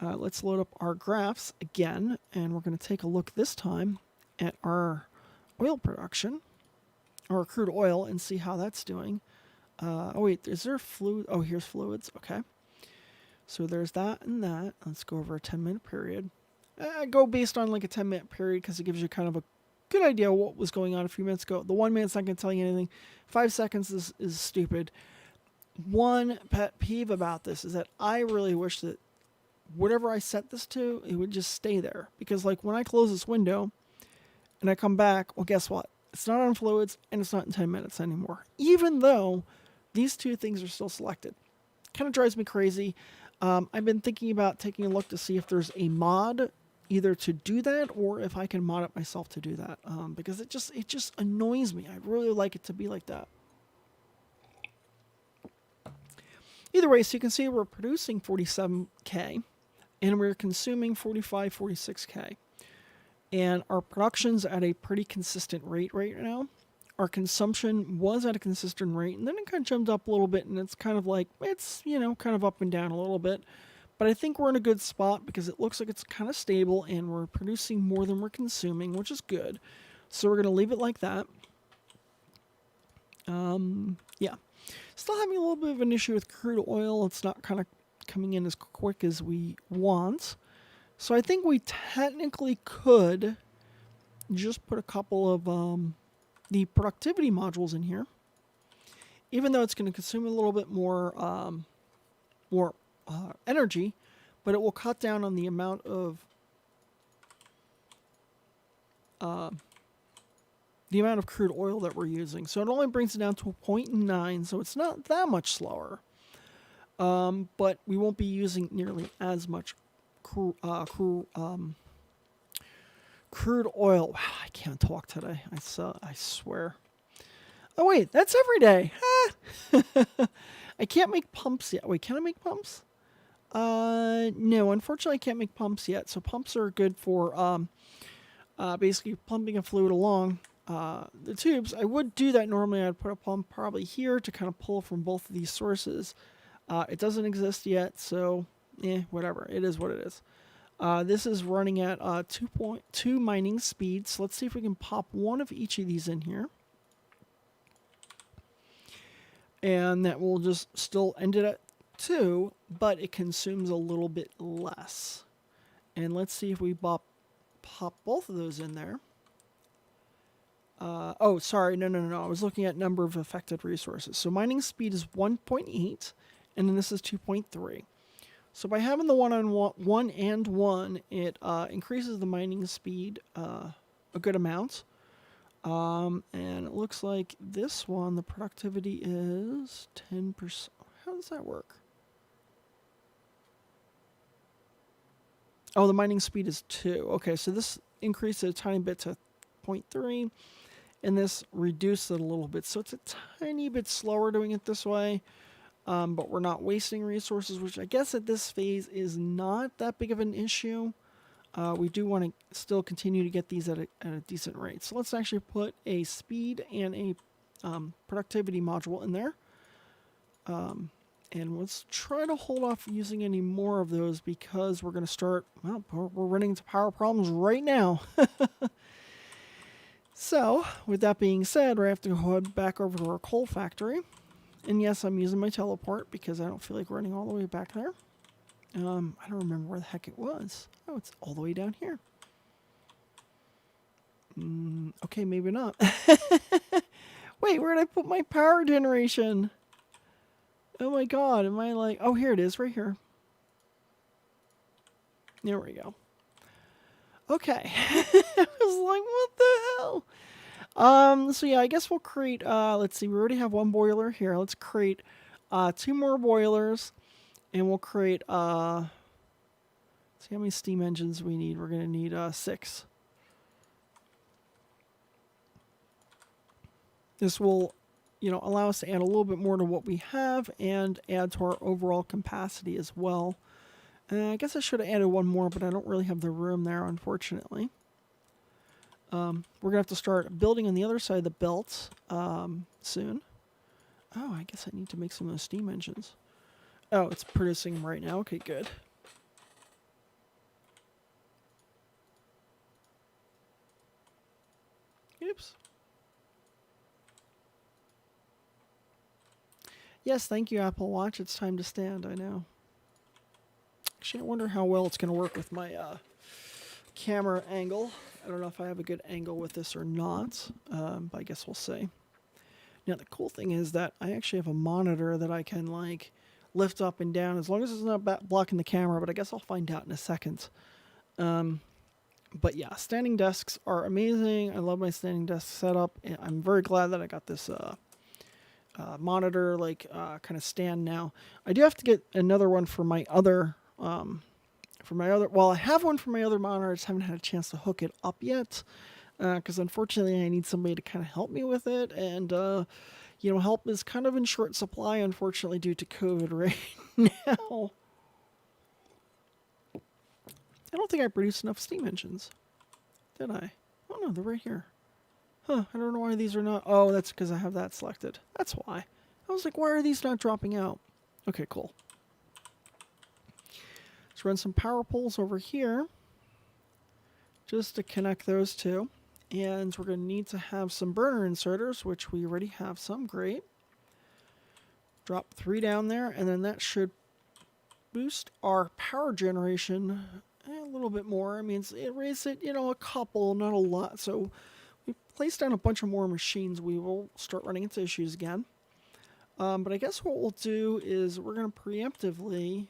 Let's load up our graphs again, and we're going to take a look this time at our oil production, or crude oil, and see how that's doing. Oh wait, is there fluid? Oh, here's fluids. Okay. So there's that and that. Let's go over a 10-minute period. Go based on like a 10-minute period because it gives you kind of a good idea of what was going on a few minutes ago. The 1 minute's not going to tell you anything. 5 seconds is stupid. One pet peeve about this is that I really wish that whatever I set this to, it would just stay there. Because like when I close this window and I come back, well, guess what? It's not on fluids and it's not in 10 minutes anymore. Even though these 2 things are still selected. Kind of drives me crazy. I've been thinking about taking a look to see if there's a mod either to do that or if I can mod it myself to do that, because it just annoys me. I really like it to be like that. Either way, so you can see we're producing 47K and we're consuming 45, 46K. And our production's at a pretty consistent rate right now. Our consumption was at a consistent rate, and then it kind of jumped up a little bit, and it's kind of like, it's, kind of up and down a little bit. But I think we're in a good spot because it looks like it's kind of stable, and we're producing more than we're consuming, which is good. So we're going to leave it like that. Yeah. Still having a little bit of an issue with crude oil. It's not kind of coming in as quick as we want. So I think we technically could just put a couple of the productivity modules in here. Even though it's going to consume a little bit more energy, but it will cut down on the amount of crude oil that we're using. So it only brings it down to a 0.9, so it's not that much slower. But we won't be using nearly as much crude oil. Wow, I can't talk today. I swear. Oh wait, that's every day. I can't make pumps yet. Wait, can I make pumps? No, unfortunately I can't make pumps yet. So pumps are good for basically pumping a fluid along the tubes. I would do that normally. I'd put a pump probably here to kind of pull from both of these sources. It doesn't exist yet, so whatever. It is what it is. This is running at 2.2 mining speed. So let's see if we can pop one of each of these in here. And that will just still end it at 2, but it consumes a little bit less. And let's see if we pop both of those in there. Oh, sorry. No. I was looking at number of affected resources. So mining speed is 1.8, and then this is 2.3. So by having the 1 and 1, it increases the mining speed a good amount. And it looks like this one, the productivity is 10%. How does that work? Oh, the mining speed is 2. Okay, so this increased it a tiny bit to 0.3, and this reduced it a little bit. So it's a tiny bit slower doing it this way, but we're not wasting resources, which I guess at this phase is not that big of an issue. We do want to still continue to get these at a decent rate. So let's actually put a speed and a productivity module in there. And let's try to hold off using any more of those because we're going to start, well, we're running into power problems right now. So, with that being said, we have to head back over to our coal factory. And yes, I'm using my teleport because I don't feel like running all the way back there. I don't remember where the heck it was. Oh, it's all the way down here. Okay, maybe not. Wait, where did I put my power generation? Oh my god, am I like... Oh, here it is, right here. There we go. Okay. I was like, what the hell? So yeah, I guess we'll create... let's see, we already have one boiler here. Let's create 2 more boilers. And we'll create... let's see how many steam engines we need. We're going to need 6. This will... allow us to add a little bit more to what we have and add to our overall capacity as well. I guess I should have added one more, but I don't really have the room there, unfortunately. We're going to have to start building on the other side of the belt soon. Oh, I guess I need to make some of those steam engines. Oh, it's producing them right now. Okay, good. Oops. Yes, thank you, Apple Watch. It's time to stand, I know. Actually, I wonder how well it's going to work with my camera angle. I don't know if I have a good angle with this or not, but I guess we'll see. Now, the cool thing is that I actually have a monitor that I can, like, lift up and down as long as it's not blocking the camera, but I guess I'll find out in a second. But yeah, standing desks are amazing. I love my standing desk setup. And I'm very glad that I got this monitor, like, kind of stand now. I do have to get another one for my other... well, I have one for my other monitor. I just haven't had a chance to hook it up yet. Because unfortunately I need somebody to kind of help me with it. And, help is kind of in short supply, unfortunately, due to COVID right now. I don't think I produced enough steam engines. Did I? Oh, no, they're right here. Huh, I don't know why these are not... Oh, that's because I have that selected. That's why. I was like, why are these not dropping out? Okay, cool. Let's run some power poles over here. Just to connect those two. And we're going to need to have some burner inserters, which we already have some. Great. Drop 3 down there, and then that should boost our power generation a little bit more. I mean, it raised it, a couple, not a lot. So we place down a bunch of more machines. We will start running into issues again. But I guess what we'll do is we're going to preemptively...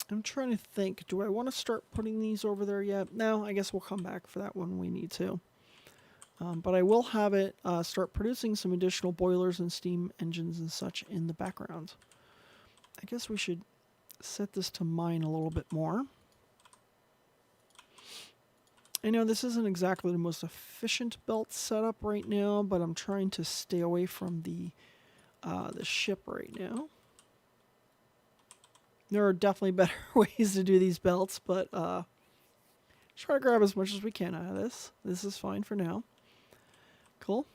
I'm trying to think. Do I want to start putting these over there yet? No, I guess we'll come back for that when we need to. But I will have it start producing some additional boilers and steam engines and such in the background. I guess we should set this to mine a little bit more. I know this isn't exactly the most efficient belt setup right now, but I'm trying to stay away from the ship right now. There are definitely better ways to do these belts, but try to grab as much as we can out of this. This is fine for now. Cool.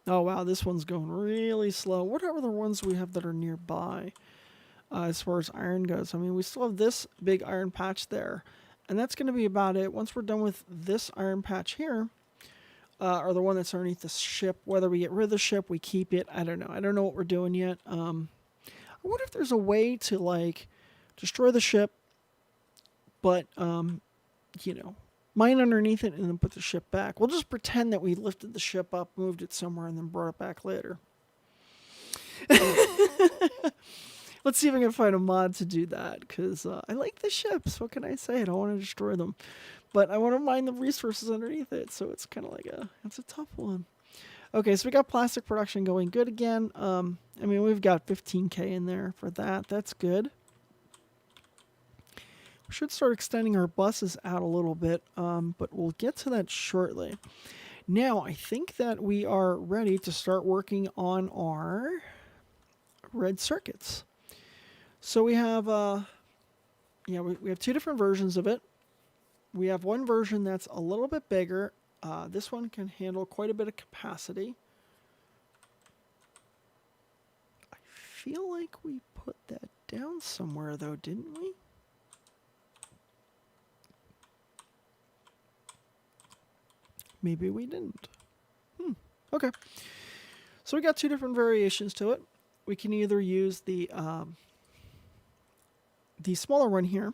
Oh wow, this one's going really slow. What are the ones we have that are nearby as far as iron goes? I mean, we still have this big iron patch there, and that's going to be about it. Once we're done with this iron patch here, or the one that's underneath the ship, whether we get rid of the ship, we keep it, I don't know. I don't know what we're doing yet. I wonder if there's a way to, like, destroy the ship, but, mine underneath it and then put the ship back. We'll just pretend that we lifted the ship up, moved it somewhere, and then brought it back later. Let's see if I can find a mod to do that, because I like the ships. What can I say? I don't want to destroy them. But I want to mine the resources underneath it, so it's kind of like it's a tough one. Okay, so we got plastic production going good again. I mean, we've got 15K in there for that. That's good. We should start extending our buses out a little bit, but we'll get to that shortly. Now, I think that we are ready to start working on our red circuits. So we have, we have 2 different versions of it. We have one version that's a little bit bigger. This one can handle quite a bit of capacity. I feel like we put that down somewhere, though, didn't we? Maybe we didn't. Okay. So we got 2 different variations to it. We can either use the smaller one here,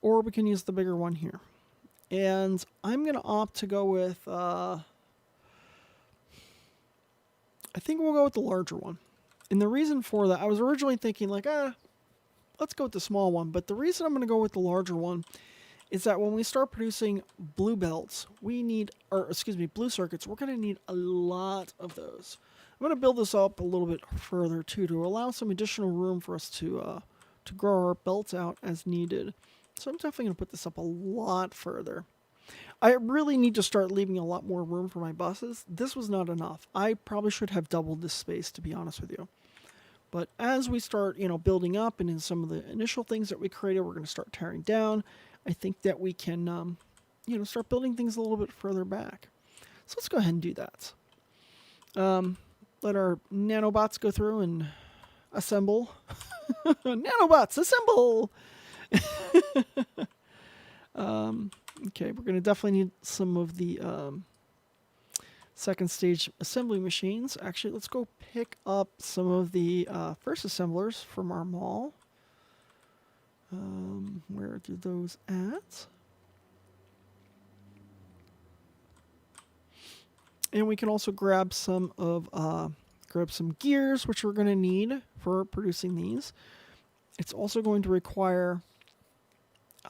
or we can use the bigger one here. And I'm going to opt to go with, I think we'll go with the larger one. And the reason for that, I was originally thinking like, let's go with the small one. But the reason I'm going to go with the larger one is that when we start producing blue belts, blue circuits, we're going to need a lot of those. I'm going to build this up a little bit further too, to allow some additional room for us to grow our belts out as needed. So I'm definitely going to put this up a lot further. I really need to start leaving a lot more room for my buses. This was not enough. I probably should have doubled this space, to be honest with you. But as we start, building up, and in some of the initial things that we created, we're going to start tearing down. I think that we can, start building things a little bit further back. So let's go ahead and do that. Let our nanobots go through and assemble. Nanobots, assemble! Okay, we're going to definitely need some of the second stage assembly machines. Actually, let's go pick up some of the first assemblers from our mall. Where are those at? And we can also grab some gears, which we're going to need for producing these. It's also going to require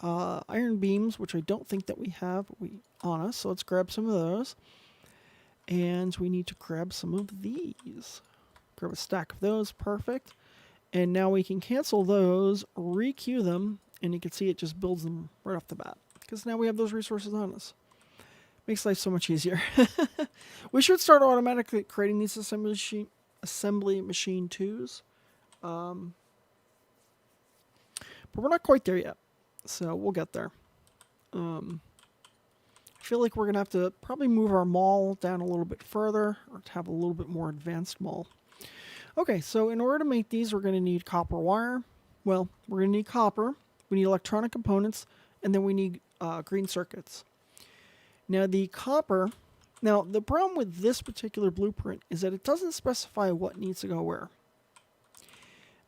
iron beams, which I don't think that we have on us. So let's grab some of those. And we need to grab some of these. Grab a stack of those. Perfect. And now we can cancel those, re-queue them, and you can see it just builds them right off the bat. Because now we have those resources on us. Makes life so much easier. We should start automatically creating these assembly machine 2s. But we're not quite there yet. So we'll get there. I feel like we're going to have to probably move our mall down a little bit further, or to have a little bit more advanced mall. Okay, so in order to make these, we're going to need copper wire. Well, we're going to need copper. we need electronic components, and then we need green circuits. Now the copper, now the problem with this particular blueprint is that it doesn't specify what needs to go where.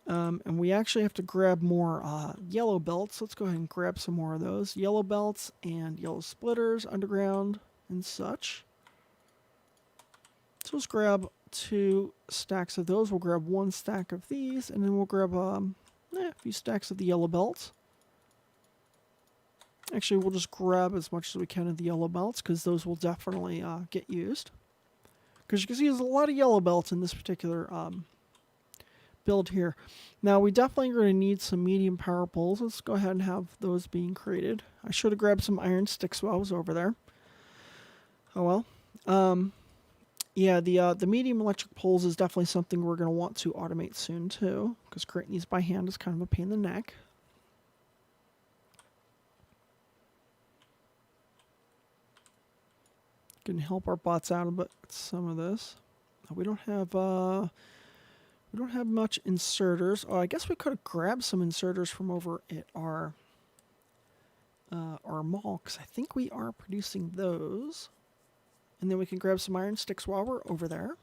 And we actually have to grab more yellow belts. Let's go ahead and grab some more of those. Yellow belts and yellow splitters, underground and such. So let's grab 2 stacks of those. We'll grab 1 stack of these, and then we'll grab a few stacks of the yellow belts. Actually, we'll just grab as much as we can of the yellow belts, because those will definitely get used. Because you can see there's a lot of yellow belts in this particular build here. Now, we definitely are going to need some medium power poles. Let's go ahead and have those being created. I should have grabbed some iron sticks while I was over there. Oh well. Yeah, the medium electric poles is definitely something we're going to want to automate soon too, because creating these by hand is kind of a pain in the neck. Can help our bots out a bit with some of this. We don't have much inserters. Oh, I guess we could have grabbed some inserters from over at our mall, because I think we are producing those. And then we can grab some iron sticks while we're over there.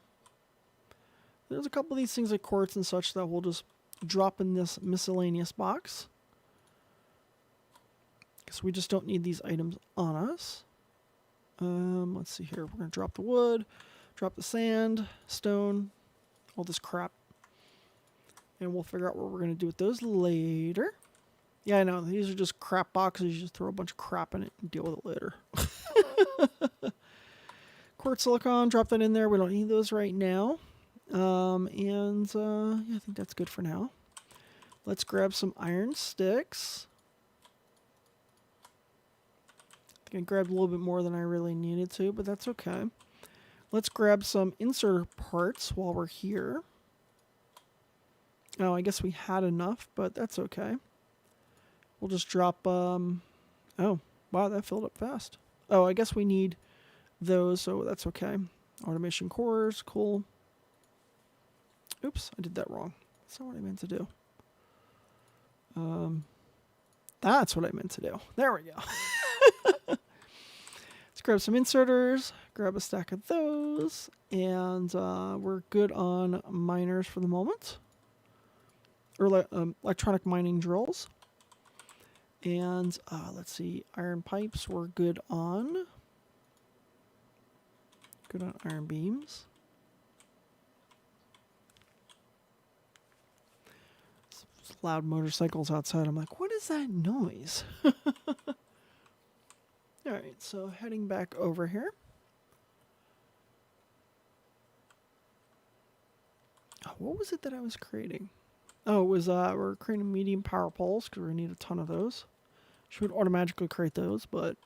There's a couple of these things like quartz and such that we'll just drop in this miscellaneous box, because we just don't need these items on us. Let's see here. We're going to drop the wood, drop the sand, stone, all this crap. And we'll figure out what we're going to do with those later. Yeah, I know. These are just crap boxes. You just throw a bunch of crap in it and deal with it later. Quartz silicon, drop that in there. We don't need those right now. Yeah, I think that's good for now. Let's grab some iron sticks. I think I grabbed a little bit more than I really needed to, but that's okay. Let's grab some insert parts while we're here. Oh, I guess we had enough, but that's okay. We'll just drop, oh, wow, that filled up fast. Oh, I guess we need those, so that's okay. Automation cores, cool. Oops, I did that wrong. That's not what I meant to do. That's what I meant to do. There we go. Let's grab some inserters, grab a stack of those, and we're good on miners for the moment. Or electronic mining drills. And let's see, iron pipes we're good on. Good on iron beams. Loud motorcycles outside. I'm like, what is that noise? Alright, so heading back over here. Oh, what was it that I was creating? Oh, it was, we're creating medium power poles because we need a ton of those. Should automatically create those, but...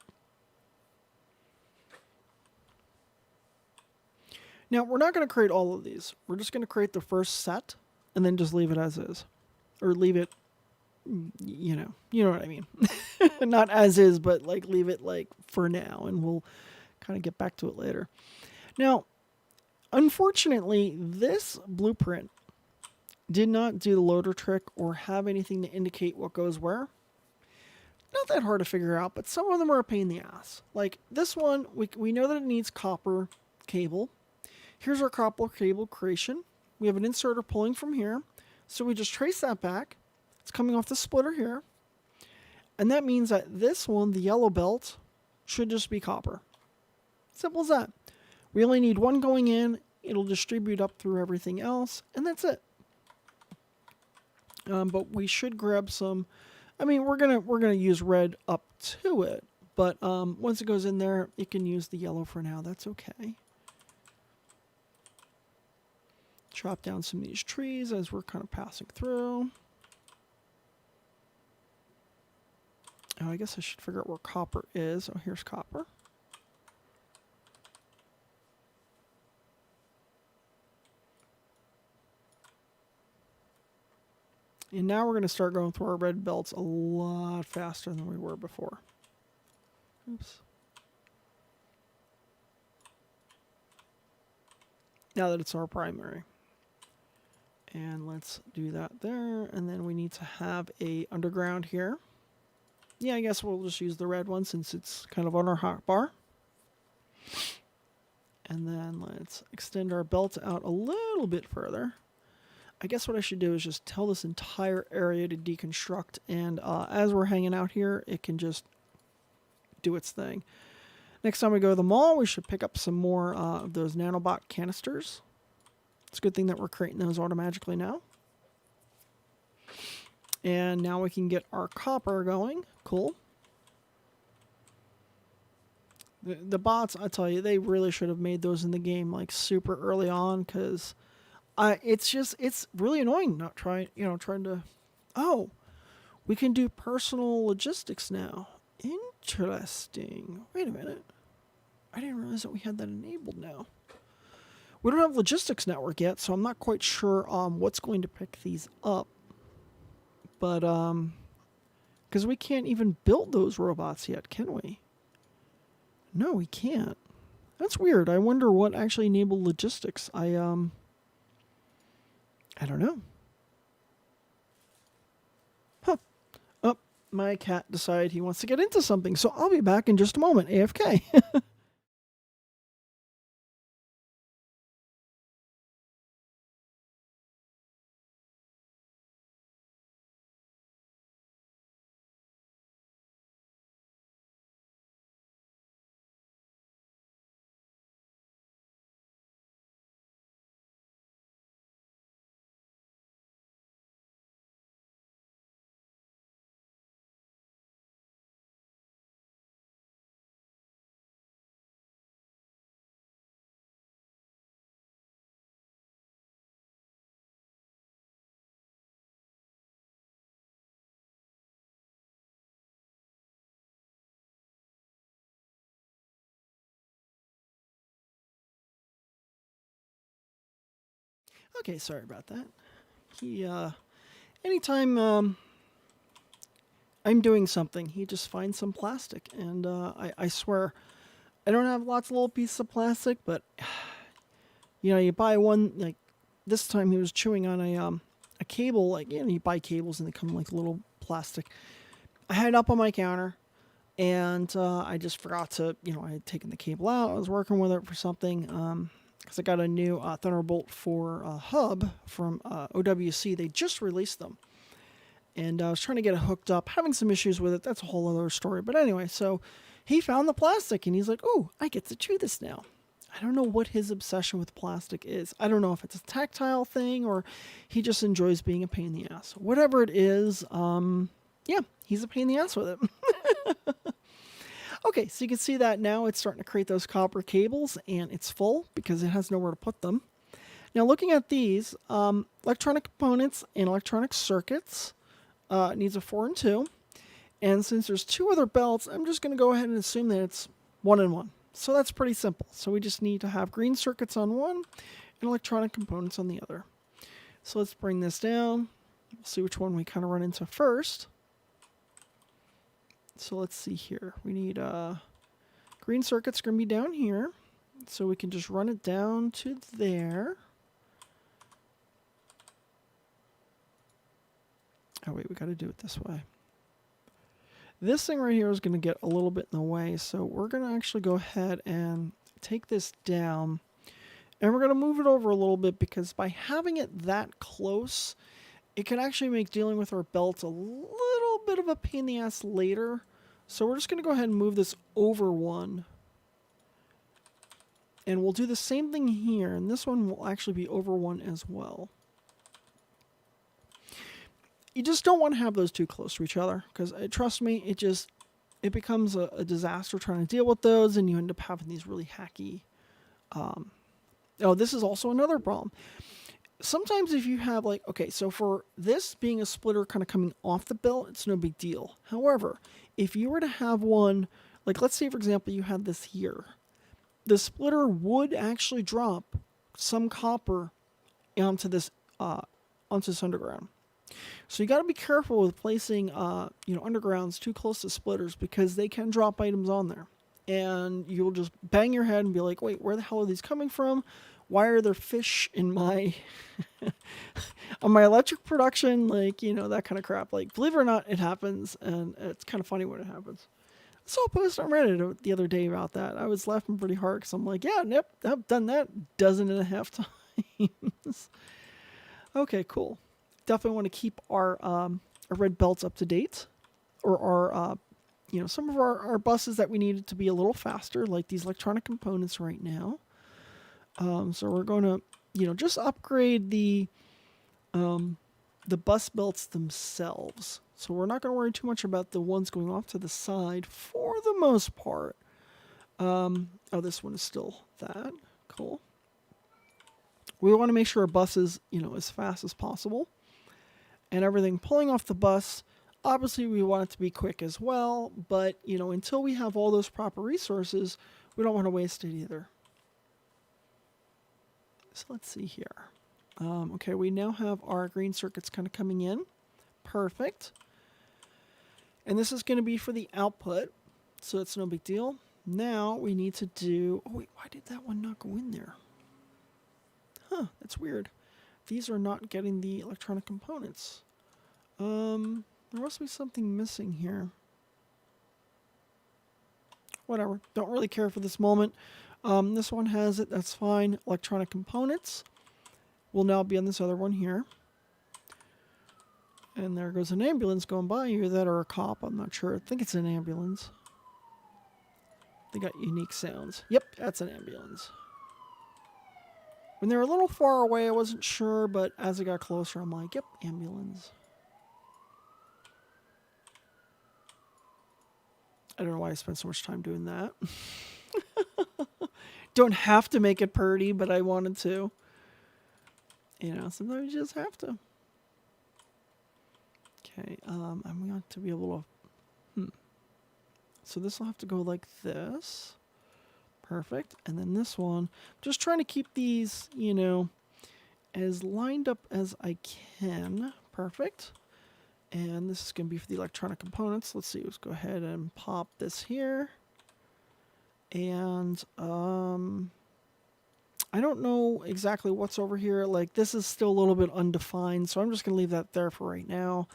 Now, we're not going to create all of these. We're just going to create the first set and then just leave it as is. Or leave it, you know what I mean. Not as is, but like leave it like for now, and we'll kind of get back to it later. Now, unfortunately, this blueprint did not do the loader trick or have anything to indicate what goes where. Not that hard to figure out, but some of them are a pain in the ass. Like this one, we know that it needs copper cable. Here's our copper cable creation. We have an inserter pulling from here. So we just trace that back. It's coming off the splitter here. And that means that this one, the yellow belt, should just be copper. Simple as that. We only need one going in. It'll distribute up through everything else. And that's it. But we should grab some... I mean, we're gonna use red up to it. But once it goes in there, it can use the yellow for now. That's okay. Chop down some of these trees as we're kind of passing through. Oh, I guess I should figure out where copper is. Oh, here's copper. And now we're going to start going through our red belts a lot faster than we were before. Oops. Now that it's our primary. And let's do that there. And then we need to have a underground here. Yeah, I guess we'll just use the red one since it's kind of on our hot bar. And then let's extend our belt out a little bit further. I guess what I should do is just tell this entire area to deconstruct, and as we're hanging out here, it can just do its thing. Next time we go to the mall, we should pick up some more of those nanobot canisters. It's a good thing that we're creating those automatically now. And now we can get our copper going. Cool. The bots, I tell you, they really should have made those in the game like super early on, because it's really annoying not trying to. Oh, we can do personal logistics now. Interesting. Wait a minute. I didn't realize that we had that enabled now. We don't have logistics network yet, so I'm not quite sure what's going to pick these up. But because we can't even build those robots yet, can we? No, we can't. That's weird. I wonder what actually enabled logistics. I don't know. Huh. Oh, my cat decided he wants to get into something, so I'll be back in just a moment, AFK. Okay, sorry about that. He, anytime I'm doing something, he just finds some plastic, and I swear, I don't have lots of little pieces of plastic, but you buy one, like this time he was chewing on a cable, like you buy cables and they come in like little plastic. I had it up on my counter, and I just forgot to, I had taken the cable out. I was working with it for something. Because I got a new Thunderbolt 4 hub from OWC. They just released them. And I was trying to get it hooked up, having some issues with it. That's a whole other story. But anyway, so he found the plastic, and he's like, oh, I get to chew this now. I don't know what his obsession with plastic is. I don't know if it's a tactile thing or he just enjoys being a pain in the ass. Whatever it is, yeah, he's a pain in the ass with it. Okay, so you can see that now it's starting to create those copper cables, and it's full because it has nowhere to put them. Now looking at these, electronic components and electronic circuits needs a 4 and 2. And since there's 2 other belts, I'm just going to go ahead and assume that it's 1 and 1. So that's pretty simple. So we just need to have green circuits on one and electronic components on the other. So let's bring this down. We'll see which one we kind of run into first. So let's see here. We need green circuit's going to be down here. So we can just run it down to there. Oh wait, we got to do it this way. This thing right here is going to get a little bit in the way. So we're going to actually go ahead and take this down. And we're going to move it over a little bit because by having it that close, it can actually make dealing with our belts a little bit of a pain in the ass later. So we're just going to go ahead and move this over one. And we'll do the same thing here. And this one will actually be over one as well. You just don't want to have those too close to each other. Because trust me, it becomes a disaster trying to deal with those. And you end up having these really hacky... oh, this is also another problem. Sometimes if you have like, okay, so for this being a splitter kind of coming off the belt, it's no big deal. However, if you were to have one, like let's say for example you had this here, the splitter would actually drop some copper onto this underground. So you got to be careful with placing undergrounds too close to splitters because they can drop items on there. And you'll just bang your head and be like, wait, where the hell are these coming from? why are there fish in my on my electric production? Like, you know, that kind of crap. Like, believe it or not, it happens, and it's kind of funny when it happens. I saw a post on Reddit the other day about that. I was laughing pretty hard because I'm like, yeah, yep, I've done that dozen and a half times. Okay, cool. Definitely want to keep our red belts up to date, or our you know, some of our buses that we needed to be a little faster, like these electronic components right now. So we're going to, you know, just upgrade the bus belts themselves. So we're not going to worry too much about the ones going off to the side for the most part. Oh, this one is still that. Cool. We want to make sure our bus is, you know, as fast as possible. And everything pulling off the bus, obviously we want it to be quick as well. But, you know, until we have all those proper resources, we don't want to waste it either. So let's see here. Okay, we now have our green circuits kind of coming in. Perfect. And this is going to be for the output, so it's no big deal. Now we need to do... Oh, wait, why did that one not go in there? Huh, that's weird. These are not getting the electronic components. There must be something missing here. Whatever, don't really care for this moment. This one has it, that's fine. Electronic components will now be on this other one here. And there goes an ambulance going by. Either that or a cop, I'm not sure. I think it's an ambulance. They got unique sounds. Yep, that's an ambulance. When they were a little far away, I wasn't sure, but as I got closer, I'm like, yep, ambulance. I don't know why I spent so much time doing that. Don't have to make it pretty, but I wanted to. You know, sometimes you just have to. Okay, I'm going to be able to... So this will have to go like this. Perfect. And then this one, just trying to keep these, you know, as lined up as I can. Perfect. And this is going to be for the electronic components. Let's see, let's go ahead and pop this here. And I don't know exactly what's over here. Like, this is still a little bit undefined, so I'm just going to leave that there for right now.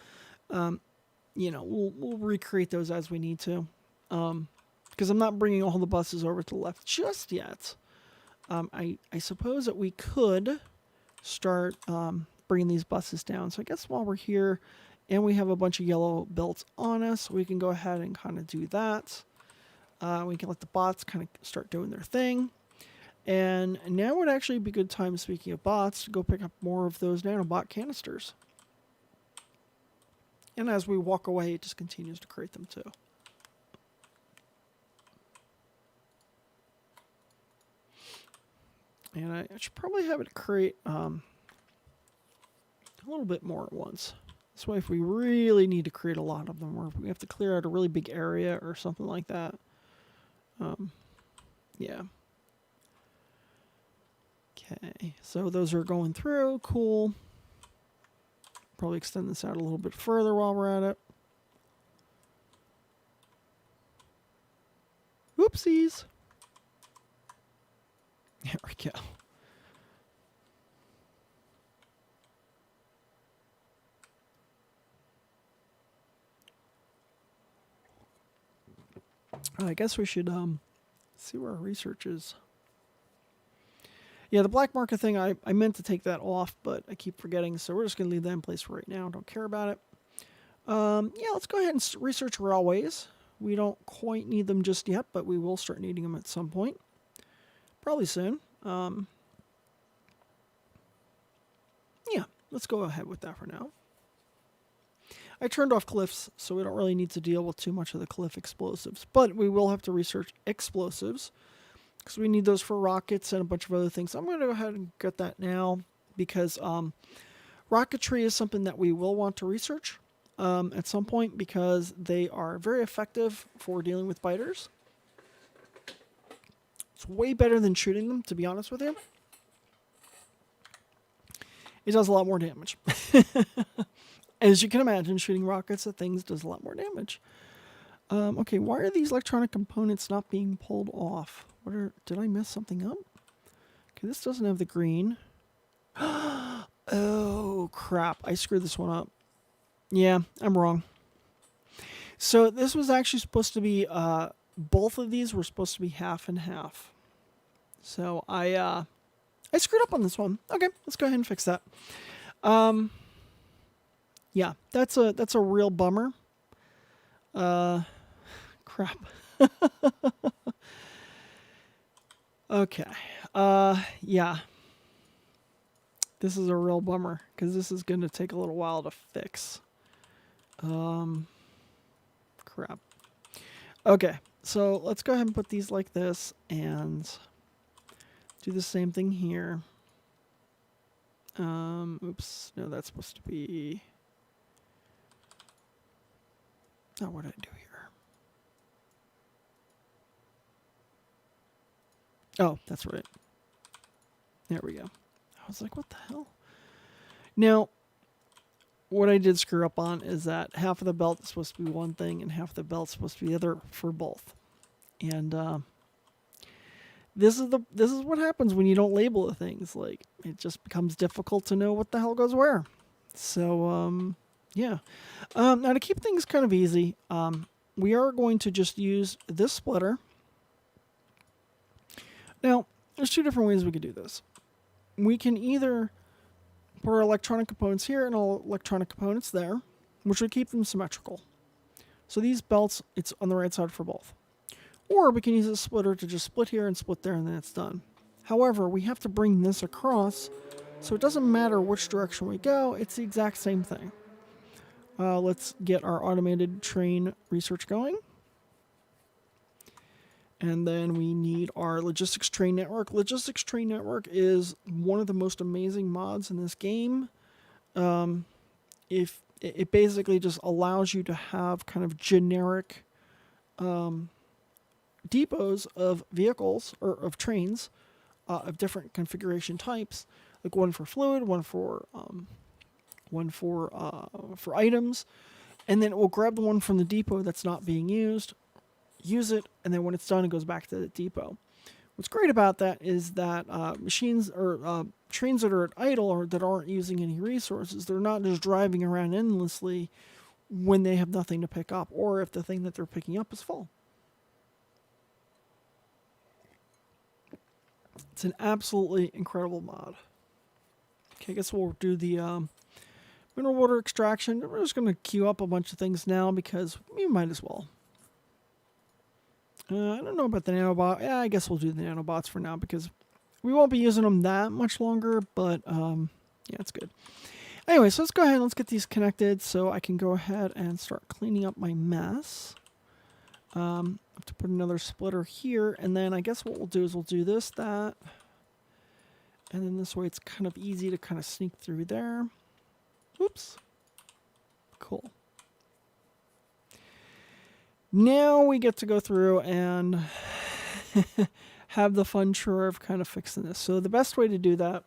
You know, we'll recreate those as we need to. Because I'm not bringing all the buses over to the left just yet. I suppose that we could start bringing these buses down. So I guess while we're here and we have a bunch of yellow belts on us, we can go ahead and kind of do that. We can let the bots kind of start doing their thing. And now would actually be a good time, speaking of bots, to go pick up more of those nanobot canisters. And as we walk away, it just continues to create them too. And I should probably have it create a little bit more at once. This way, if we really need to create a lot of them, or if we have to clear out a really big area or something like that. Yeah. Okay, so those are going through. Cool. Probably extend this out a little bit further while we're at it. Oopsies. There we go. I guess we should see where our research is. Yeah, the black market thing, I meant to take that off, but I keep forgetting, so we're just going to leave that in place for right now. Don't care about it. Yeah, let's go ahead and research railways. We don't quite need them just yet, but we will start needing them at some point. Probably soon. Yeah, let's go ahead with that for now. I turned off cliffs, so we don't really need to deal with too much of the cliff explosives. But we will have to research explosives, because we need those for rockets and a bunch of other things. I'm going to go ahead and get that now, because rocketry is something that we will want to research at some point, because they are very effective for dealing with biters. It's way better than shooting them, to be honest with you. It does a lot more damage. As you can imagine, shooting rockets at things does a lot more damage. Okay, why are these electronic components not being pulled off? Did I mess something up? Okay, this doesn't have the green. Oh, crap. I screwed this one up. Yeah, I'm wrong. So this was actually supposed to be, both of these were supposed to be half and half. So I screwed up on this one. Okay, let's go ahead and fix that. Yeah, that's a real bummer. Crap. Okay. Yeah. This is a real bummer because this is going to take a little while to fix. Crap. Okay, so let's go ahead and put these like this and do the same thing here. Oops. No, that's supposed to be... Oh, what did I do here? Oh, that's right. There we go. I was like, what the hell? Now, what I did screw up on is that half of the belt is supposed to be one thing and half of the belt is supposed to be the other for both. And this is what happens when you don't label the things. Like, it just becomes difficult to know what the hell goes where. So yeah. Now to keep things kind of easy, we are going to just use this splitter. Now, there's two different ways we could do this. We can either put our electronic components here and all electronic components there, which would keep them symmetrical. So these belts, it's on the right side for both. Or we can use a splitter to just split here and split there and then it's done. However, we have to bring this across, so it doesn't matter which direction we go, it's the exact same thing. Let's get our automated train research going. And then we need our logistics train network. Logistics train network is one of the most amazing mods in this game. If it basically just allows you to have kind of generic depots of vehicles or of trains of different configuration types, like one for fluid, one for items, and then it will grab the one from the depot that's not being used, use it, and then when it's done, it goes back to the depot. What's great about that is that machines or trains that are at idle or that aren't using any resources, they're not just driving around endlessly when they have nothing to pick up, or if the thing that they're picking up is full. It's an absolutely incredible mod. Okay, I guess we'll do the mineral water extraction. We're just going to queue up a bunch of things now because we might as well. I don't know about the nanobot. Yeah, I guess we'll do the nanobots for now because we won't be using them that much longer, but yeah, it's good. Anyway, so let's go ahead and let's get these connected so I can go ahead and start cleaning up my mess. I have to put another splitter here, and then I guess what we'll do is we'll do this, that, and then this way it's kind of easy to kind of sneak through there. Oops. Cool. Now we get to go through and have the fun chore of kind of fixing this. So the best way to do that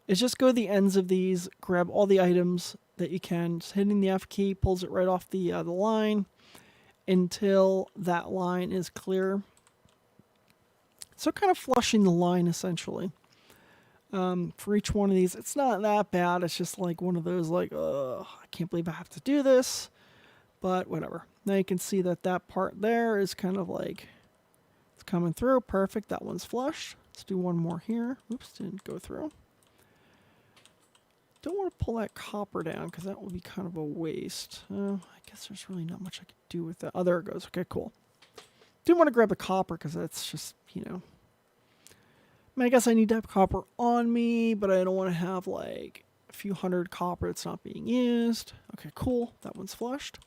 is just go to the ends of these, grab all the items that you can. Just hitting the F key pulls it right off the line until that line is clear. So kind of flushing the line essentially. For each one of these, it's not that bad. It's just like one of those like, I can't believe I have to do this. But whatever. Now you can see that that part there is kind of like, it's coming through. Perfect. That one's flushed. Let's do one more here. Oops, didn't go through. Don't want to pull that copper down because that will be kind of a waste. I guess there's really not much I could do with that. Oh, there it goes. Okay, cool. Didn't want to grab the copper because that's just, you know. I mean, I guess I need to have copper on me, but I don't want to have like a few hundred copper that's not being used. Okay, cool. That one's flushed.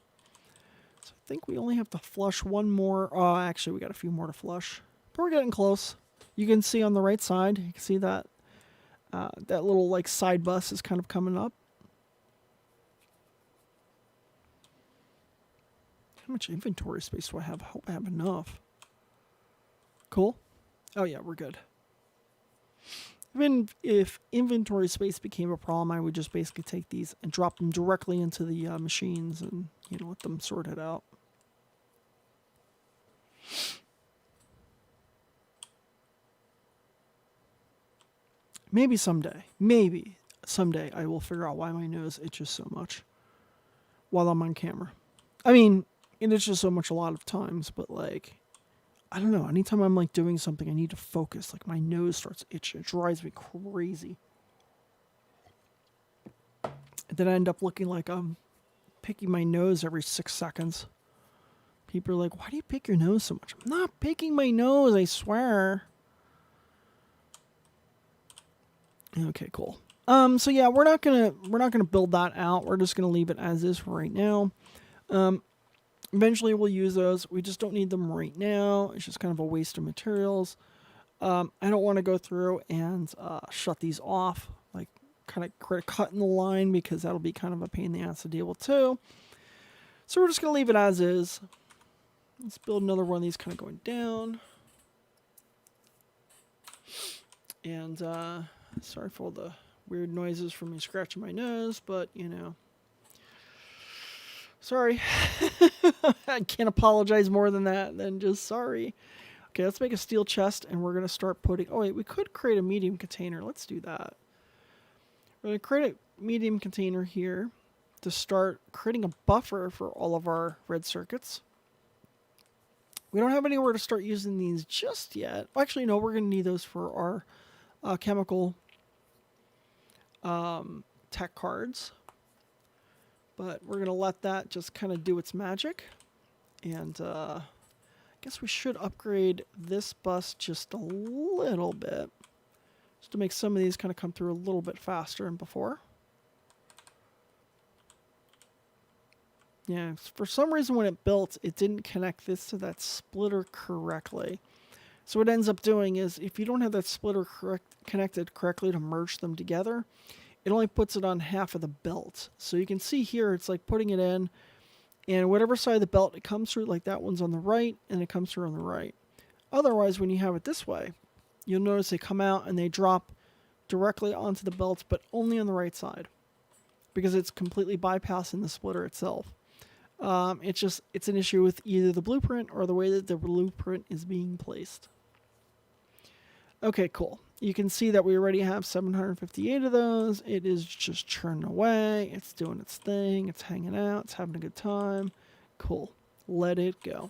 So I think we only have to flush one more. Oh, actually, we got a few more to flush. But we're getting close. You can see on the right side, you can see that that little like side bus is kind of coming up. How much inventory space do I have? I hope I have enough. Cool. Oh yeah, we're good. Even if inventory space became a problem, I would just basically take these and drop them directly into the machines and, you know, let them sort it out. Maybe someday. Maybe someday I will figure out why my nose itches so much while I'm on camera. I mean, it itches so much a lot of times, but like, I don't know. Anytime I'm like doing something, I need to focus. Like my nose starts itching. It drives me crazy. And then I end up looking like I'm picking my nose every 6 seconds. People are like, "Why do you pick your nose so much?" I'm not picking my nose. I swear. Okay, cool. So yeah, we're not gonna build that out. We're just gonna leave it as is for right now. Eventually we'll use those. We just don't need them right now. It's just kind of a waste of materials. I don't want to go through and shut these off, like kind of create a cut in the line, because that'll be kind of a pain in the ass to deal with too. So we're just gonna leave it as is. Let's build another one of these kind of going down. And sorry for all the weird noises from me scratching my nose, but you know. Sorry. I can't apologize more than just sorry. Okay, let's make a steel chest, and we're going to start putting... Oh, wait, we could create a medium container. Let's do that. We're going to create a medium container here to start creating a buffer for all of our red circuits. We don't have anywhere to start using these just yet. Well, actually, no, we're going to need those for our chemical tech cards. But we're going to let that just kind of do its magic. And I guess we should upgrade this bus just a little bit, just to make some of these kind of come through a little bit faster than before. Yeah, for some reason when it built, it didn't connect this to that splitter correctly. So what it ends up doing is, if you don't have that splitter connected correctly to merge them together, it only puts it on half of the belt. So you can see here, it's like putting it in, and whatever side of the belt it comes through, like that one's on the right, and it comes through on the right. Otherwise, when you have it this way, you'll notice they come out and they drop directly onto the belt, but only on the right side, because it's completely bypassing the splitter itself. It's an issue with either the blueprint or the way that the blueprint is being placed. Okay, cool. You can see that we already have 758 of those. It is just churning away. It's doing its thing. It's hanging out. It's having a good time. Cool. Let it go.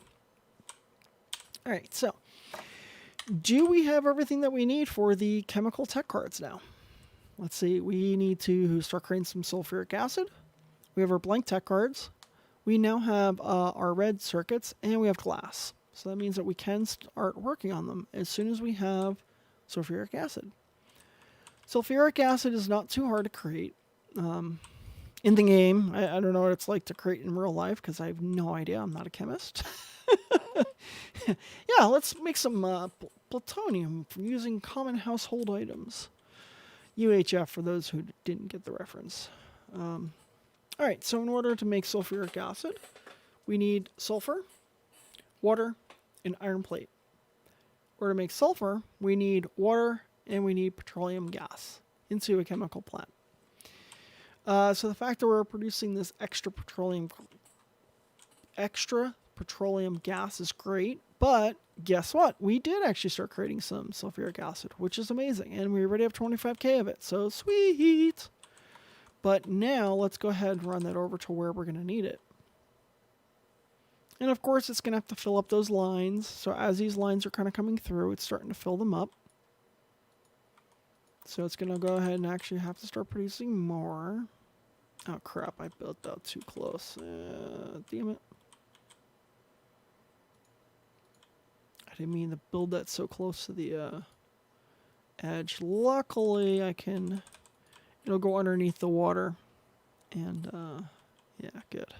All right, so do we have everything that we need for the chemical tech cards now? Let's see. We need to start creating some sulfuric acid. We have our blank tech cards. We now have our red circuits, and we have glass. So that means that we can start working on them as soon as we have sulfuric acid. Sulfuric acid is not too hard to create. In the game, I don't know what it's like to create in real life, because I have no idea. I'm not a chemist. Yeah, let's make some plutonium from using common household items. UHF for those who didn't get the reference. All right, so in order to make sulfuric acid, we need sulfur, water, and iron plate. In order to make sulfur, we need water and we need petroleum gas into a chemical plant. So the fact that we're producing this extra petroleum gas is great, but guess what? We did actually start creating some sulfuric acid, which is amazing, and we already have 25k of it, so sweet! But now let's go ahead and run that over to where we're going to need it. And of course, it's going to have to fill up those lines. So as these lines are kind of coming through, it's starting to fill them up. So it's going to go ahead and actually have to start producing more. Oh crap, I built that too close. Damn it. I didn't mean to build that so close to the edge. Luckily, it'll go underneath the water. And yeah, good.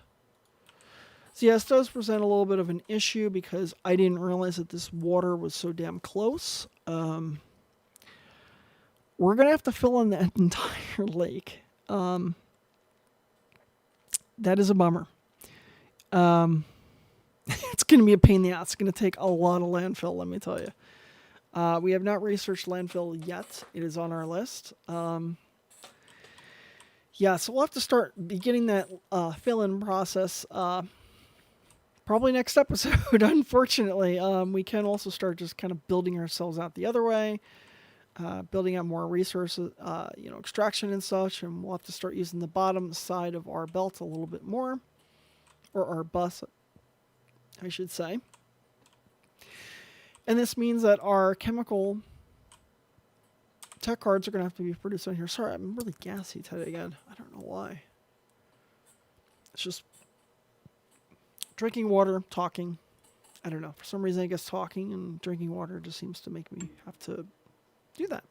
So yes, it does present a little bit of an issue because I didn't realize that this water was so damn close. We're going to have to fill in that entire lake. That is a bummer. It's going to be a pain in the ass. It's going to take a lot of landfill, let me tell you. We have not researched landfill yet. It is on our list. Yeah, so we'll have to start beginning that fill-in process probably next episode, unfortunately. We can also start just kind of building ourselves out the other way. building out more resources, extraction and such, and we'll have to start using the bottom side of our belt a little bit more, or our bus, I should say. And this means that our chemical tech cards are going to have to be produced on here. Sorry, I'm really gassy today again. I don't know why. It's just drinking water, talking. I don't know. For some reason, I guess talking and drinking water just seems to make me have to do that.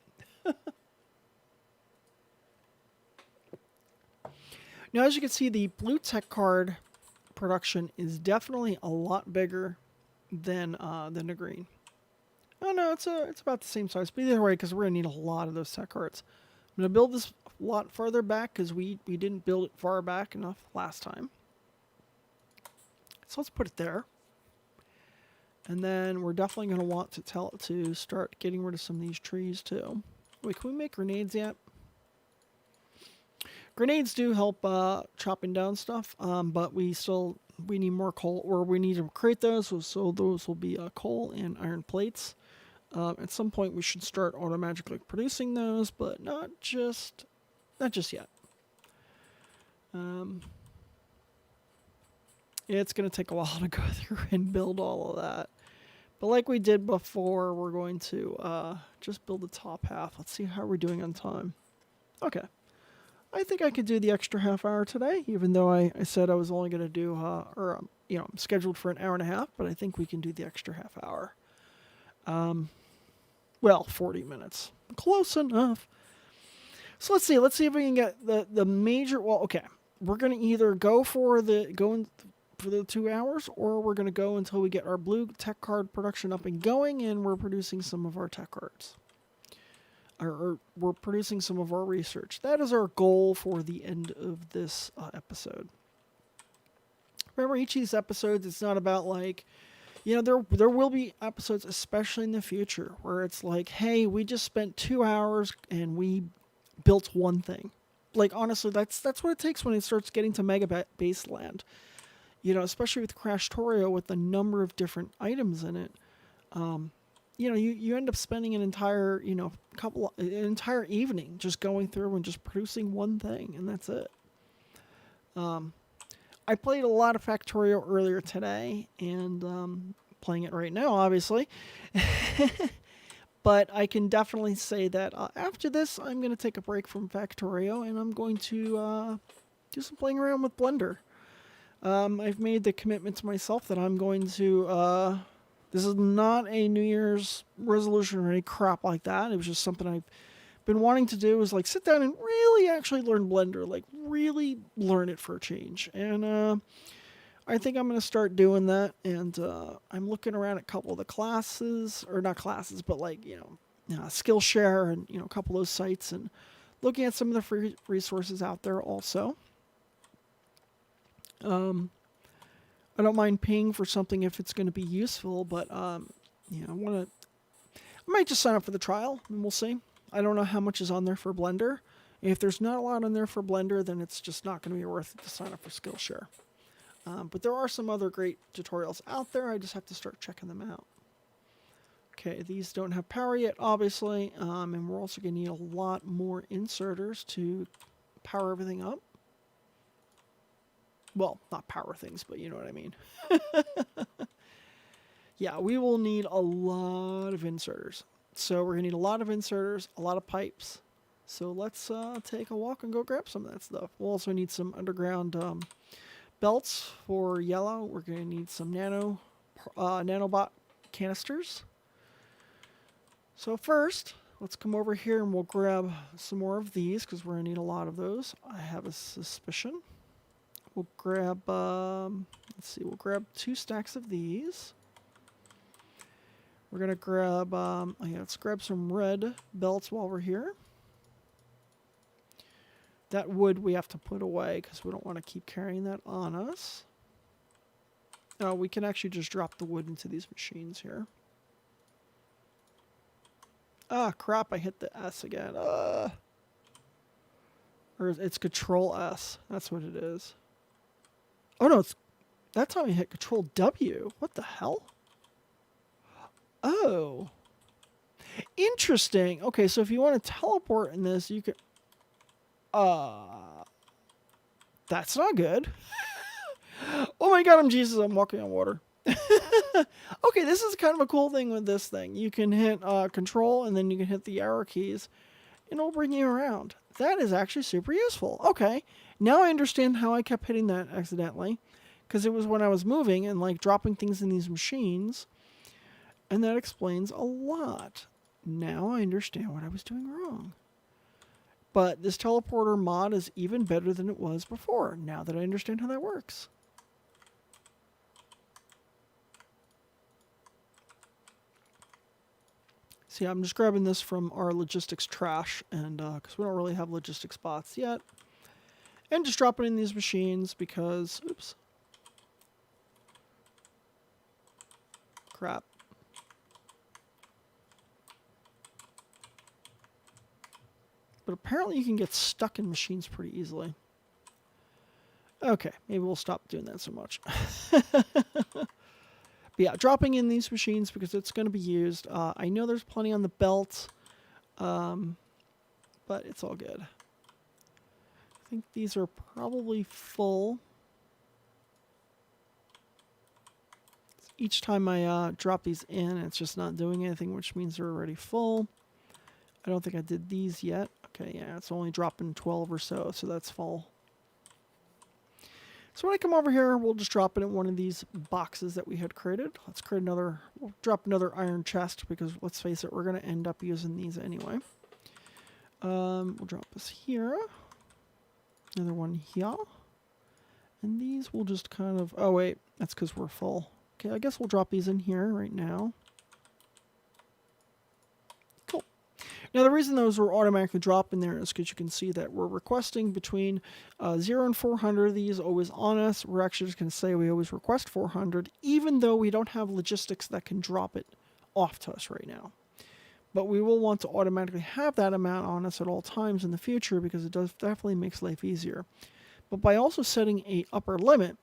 Now, as you can see, the blue tech card production is definitely a lot bigger than the green. Oh no, it's about the same size. But either way, because we're gonna need a lot of those tech cards. I'm gonna build this a lot further back because we didn't build it far back enough last time. So let's put it there. And then we're definitely going to want to tell it to start getting rid of some of these trees too. Wait, can we make grenades yet? Grenades do help chopping down stuff, but we need more coal, or we need to create those, so those will be coal and iron plates. At some point we should start automatically producing those, but not just yet. It's going to take a while to go through and build all of that. But like we did before, we're going to just build the top half. Let's see how we're doing on time. Okay. I think I could do the extra half hour today, even though I said I was only going to do, I'm scheduled for an hour and a half, but I think we can do the extra half hour. 40 minutes. Close enough. So let's see if we can get the major, okay. We're going to either go for the 2 hours, or we're going to go until we get our blue tech card production up and going, and we're producing some of our tech cards. Or we're producing some of our research. That is our goal for the end of this episode. Remember, each of these episodes, it's not about there will be episodes, especially in the future, where it's like, hey, we just spent 2 hours and we built one thing. Like, honestly, that's what it takes when it starts getting to Mega Baseland. Especially with Krastorio, with the number of different items in it, you end up spending an entire evening just going through and just producing one thing, and that's it. I played a lot of Factorio earlier today, and playing it right now, obviously. But I can definitely say that after this, I'm going to take a break from Factorio, and I'm going to do some playing around with Blender. I've made the commitment to myself that I'm going to, this is not a New Year's resolution or any crap like that. It was just something I've been wanting to do, is sit down and really actually learn Blender, really learn it for a change. And, I think I'm going to start doing that. And, I'm looking around at a couple of the classes, or not classes, but Skillshare and, a couple of those sites, and looking at some of the free resources out there also. I don't mind paying for something if it's going to be useful, but I might just sign up for the trial and we'll see. I don't know how much is on there for Blender. If there's not a lot on there for Blender, then it's just not going to be worth it to sign up for Skillshare. But there are some other great tutorials out there. I just have to start checking them out. Okay, these don't have power yet, obviously, and we're also going to need a lot more inserters to power everything up. Well, not power things, but you know what I mean. Yeah, we will need a lot of inserters. So we're going to need a lot of inserters, a lot of pipes. So let's take a walk and go grab some of that stuff. We'll also need some underground belts for yellow. We're going to need some nanobot canisters. So first, let's come over here and we'll grab some more of these, because we're going to need a lot of those. I have a suspicion. We'll grab, we'll grab 2 stacks of these. We're going to grab, let's grab some red belts while we're here. That wood we have to put away because we don't want to keep carrying that on us. Oh, we can actually just drop the wood into these machines here. Ah, crap, I hit the S again. Or it's Control S. That's what it is. Oh no, that time I hit Control W. What the hell? Oh. Interesting. Okay, so if you want to teleport in this, you could... That's not good. Oh my god, I'm Jesus, I'm walking on water. Okay, this is kind of a cool thing with this thing. You can hit control and then you can hit the arrow keys and it'll bring you around. That is actually super useful. Okay, now I understand how I kept hitting that accidentally. Because it was when I was moving and like dropping things in these machines. And that explains a lot. Now I understand what I was doing wrong. But this teleporter mod is even better than it was before, now that I understand how that works. See, I'm just grabbing this from our logistics trash, and because we don't really have logistics spots yet. And just dropping in these machines because, oops. Crap. But apparently you can get stuck in machines pretty easily. Okay, maybe we'll stop doing that so much. But yeah, dropping in these machines because it's going to be used. I know there's plenty on the belt, but it's all good. I think these are probably full. Each time I drop these in, it's just not doing anything, which means they're already full. I don't think I did these yet. Okay, yeah, it's only dropping 12 or so that's full. So when I come over here, we'll just drop it in one of these boxes that we had created. Let's create another, we'll drop another iron chest because let's face it, we're going to end up using these anyway. We'll drop this here. Another one here. And these will just kind of, oh wait, that's because we're full. Okay, I guess we'll drop these in here right now. Cool. Now the reason those were automatically dropped in there is because you can see that we're requesting between 0 and 400. These always on us. We're actually just going to say we always request 400, even though we don't have logistics that can drop it off to us right now. But we will want to automatically have that amount on us at all times in the future because it does definitely makes life easier. But by also setting a upper limit,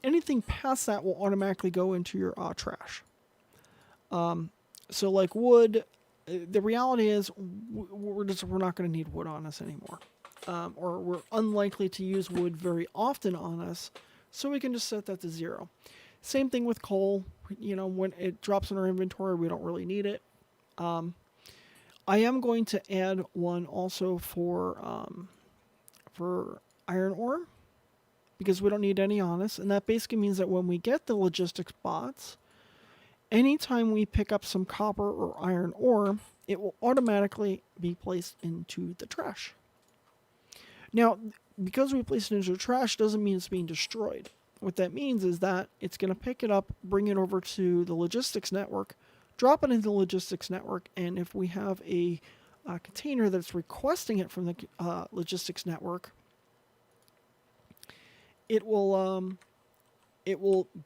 anything past that will automatically go into your trash. So like wood, the reality is we're not going to need wood on us anymore. Or we're unlikely to use wood very often on us, so we can just set that to 0. Same thing with coal. You know, when it drops in our inventory, we don't really need it. I am going to add one also for iron ore, because we don't need any on us, and that basically means that when we get the logistics bots, anytime we pick up some copper or iron ore, it will automatically be placed into the trash. Now, because we place it into the trash doesn't mean it's being destroyed. What that means is that it's going to pick it up, bring it over to the logistics network, drop it into the logistics network, and if we have a container that's requesting it from the logistics network, it will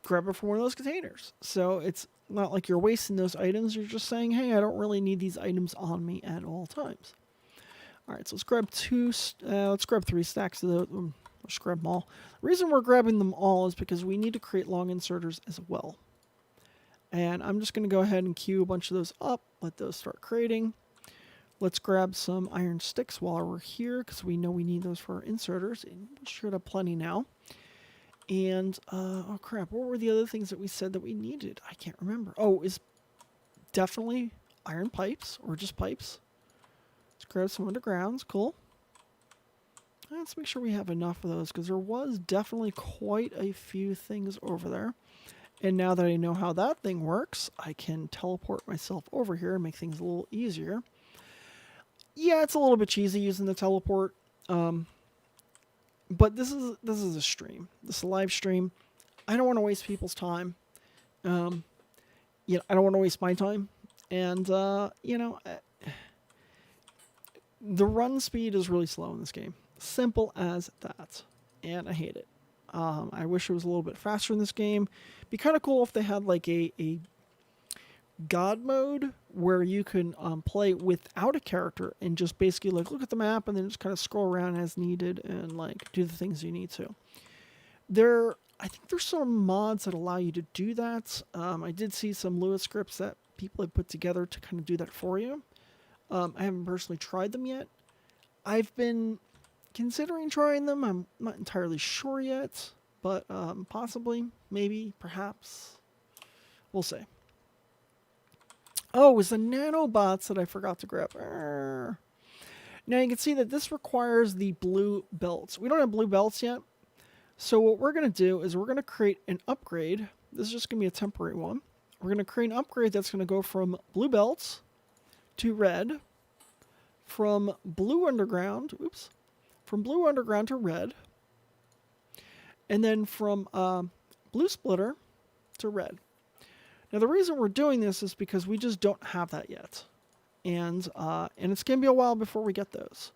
grab it from one of those containers. So it's not like you're wasting those items. You're just saying, hey, I don't really need these items on me at all times. All right, so let's grab 3 stacks of those. Let's grab them all. The reason we're grabbing them all is because we need to create long inserters as well. And I'm just going to go ahead and queue a bunch of those up, let those start creating. Let's grab some iron sticks while we're here, because we know we need those for our inserters. And we should have plenty now. And, oh crap, what were the other things that we said that we needed? I can't remember. Oh, is definitely iron pipes, or just pipes. Let's grab some undergrounds, cool. Let's make sure we have enough of those, because there was definitely quite a few things over there. And now that I know how that thing works, I can teleport myself over here and make things a little easier. Yeah, it's a little bit cheesy using the teleport. But this is a stream. This is a live stream. I don't want to waste people's time. I don't want to waste my time. And, the run speed is really slow in this game. Simple as that. And I hate it. I wish it was a little bit faster in this game. Be kind of cool if they had like a God mode where you can play without a character and just basically like look at the map and then just kind of scroll around as needed and like do the things you need to. I think there's some mods that allow you to do that. I did see some Lua scripts that people have put together to kind of do that for you. I haven't personally tried them yet. I've been considering trying them. I'm not entirely sure yet, but possibly, maybe, perhaps. We'll see. Oh, it was the nanobots that I forgot to grab. Now you can see that this requires the blue belts. We don't have blue belts yet. So what we're going to do is we're going to create an upgrade. This is just going to be a temporary one. We're going to create an upgrade that's going to go from blue belts to red, from blue underground, from blue underground to red, and then from blue splitter to red. Now the reason we're doing this is because we just don't have that yet. And it's going to be a while before we get those.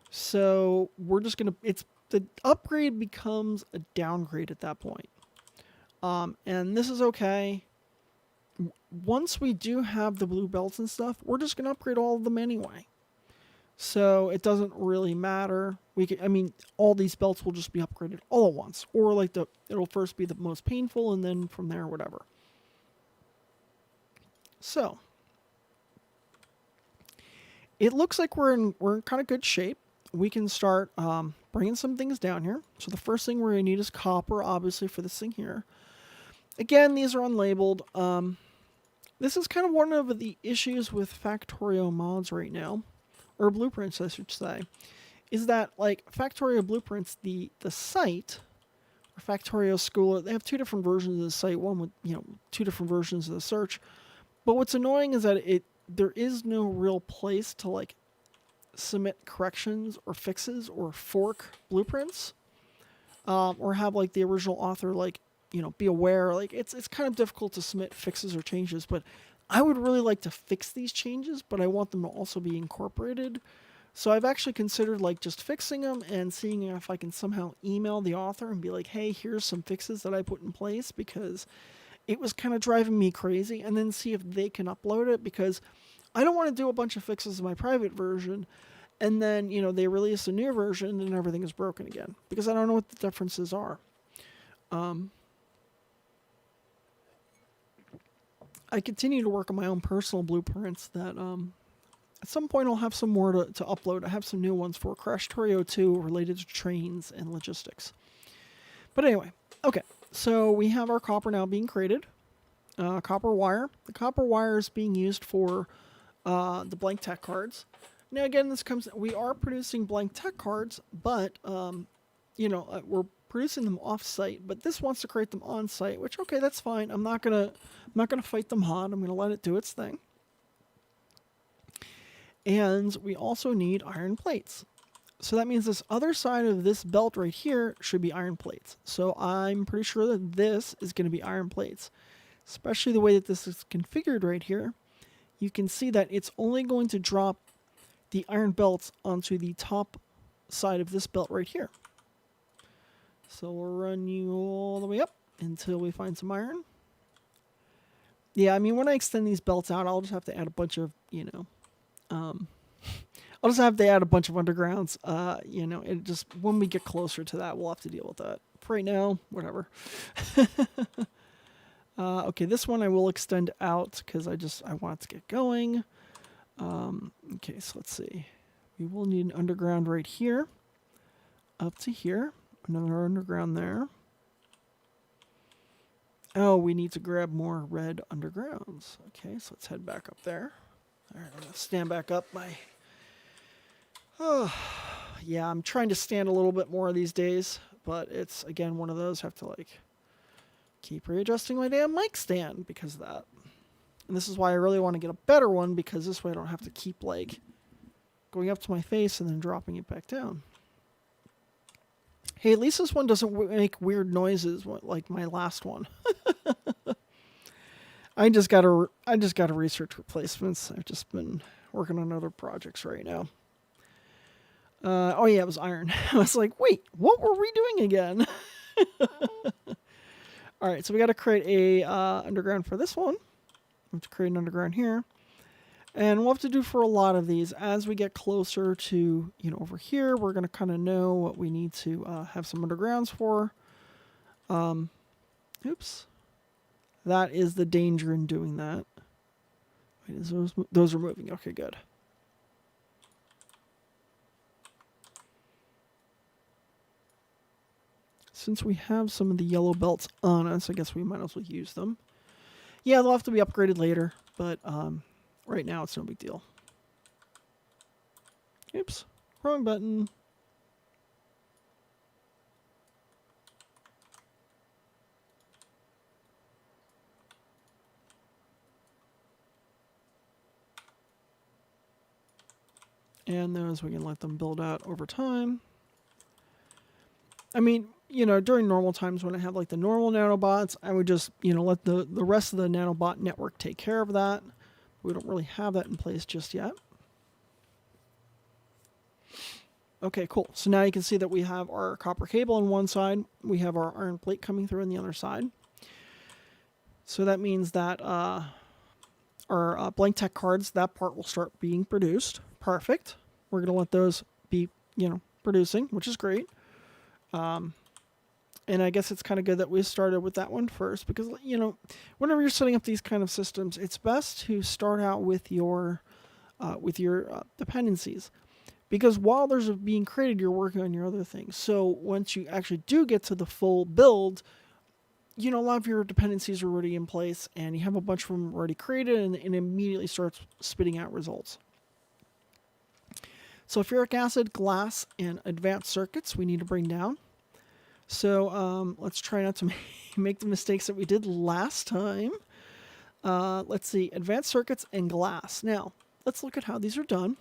So we're just going to, the upgrade becomes a downgrade at that point. And this is okay. Once we do have the blue belts and stuff, we're just going to upgrade all of them anyway. So it doesn't really matter. All these belts will just be upgraded all at once. Or like it'll first be the most painful and then from there, whatever. So it looks like we're in kind of good shape. We can start bringing some things down here. So the first thing we're going to need is copper, obviously, for this thing here. Again, these are unlabeled. This is kind of one of the issues with Factorio mods right now, or blueprints, I should say, is that like Factorio blueprints, the site, or Factorio school, they have two different versions of the site. One with two different versions of the search. But what's annoying is that there is no real place to like submit corrections or fixes or fork blueprints, or have like the original author be aware. Like it's kind of difficult to submit fixes or changes. But I would really like to fix these changes, but I want them to also be incorporated. So I've actually considered like just fixing them and seeing if I can somehow email the author and be like, hey, here's some fixes that I put in place because it was kind of driving me crazy, and then see if they can upload it, because I don't want to do a bunch of fixes in my private version and then, they release a new version and everything is broken again, because I don't know what the differences are. I continue to work on my own personal blueprints that at some point I'll have some more to upload. I have some new ones for Krastorio 2 related to trains and logistics. But anyway, okay. So we have our copper now being created. Copper wire. The copper wire is being used for the blank tech cards. Now again, we are producing blank tech cards, but we're producing them off-site. But this wants to create them on-site, which okay, that's fine. I'm not gonna fight them hot. I'm gonna let it do its thing. And we also need iron plates. So that means this other side of this belt right here should be iron plates. So I'm pretty sure that this is going to be iron plates, especially the way that this is configured right here. You can see that it's only going to drop the iron belts onto the top side of this belt right here. So we'll run you all the way up until we find some iron. Yeah, when I extend these belts out, I'll just have to add a bunch of, I'll just have to add a bunch of undergrounds. It just, when we get closer to that, we'll have to deal with that. For right now, whatever. Okay, this one I will extend out because I want it to get going. Okay, so let's see. We will need an underground right here. Up to here. Another underground there. Oh, we need to grab more red undergrounds. Okay, so let's head back up there. All right, I'm going to stand back up. Yeah, I'm trying to stand a little bit more these days, but it's, again, one of those I have to, keep readjusting my damn mic stand because of that. And this is why I really want to get a better one, because this way I don't have to keep, going up to my face and then dropping it back down. Hey, at least this one doesn't make weird noises like my last one. I just gotta research replacements. I've just been working on other projects right now. Oh yeah, it was iron. I was like, wait, what were we doing again? All right, so we got to create a underground for this one. We have to create an underground here. And we'll have to do for a lot of these. As we get closer to, over here, we're going to kind of know what we need to have some undergrounds for. Oops. That is the danger in doing that. Wait, is those are moving? Okay, good. Since we have some of the yellow belts on us, I guess we might as well use them. Yeah, they'll have to be upgraded later, but right now it's no big deal. Oops, wrong button. And those we can let them build out over time. I mean, you know, during normal times when I have like the normal nanobots, I would just, you know, let the rest of the nanobot network take care of that. We don't really have that in place just yet. Okay, cool. So now you can see that we have our copper cable on one side. We have our iron plate coming through on the other side. So that means that our blank tech cards, that part will start being produced. Perfect. We're going to let those be, you know, producing, which is great. And I guess it's kind of good that we started with that one first because, you know, whenever you're setting up these kind of systems, it's best to start out with your dependencies. Because while there's being created, you're working on your other things. So once you actually do get to the full build, you know, a lot of your dependencies are already in place and you have a bunch of them already created and it immediately starts spitting out results. Sulfuric acid, glass, and advanced circuits we need to bring down. So let's try not to make the mistakes that we did last time. Let's see, advanced circuits and glass. Now, let's look at how these are done.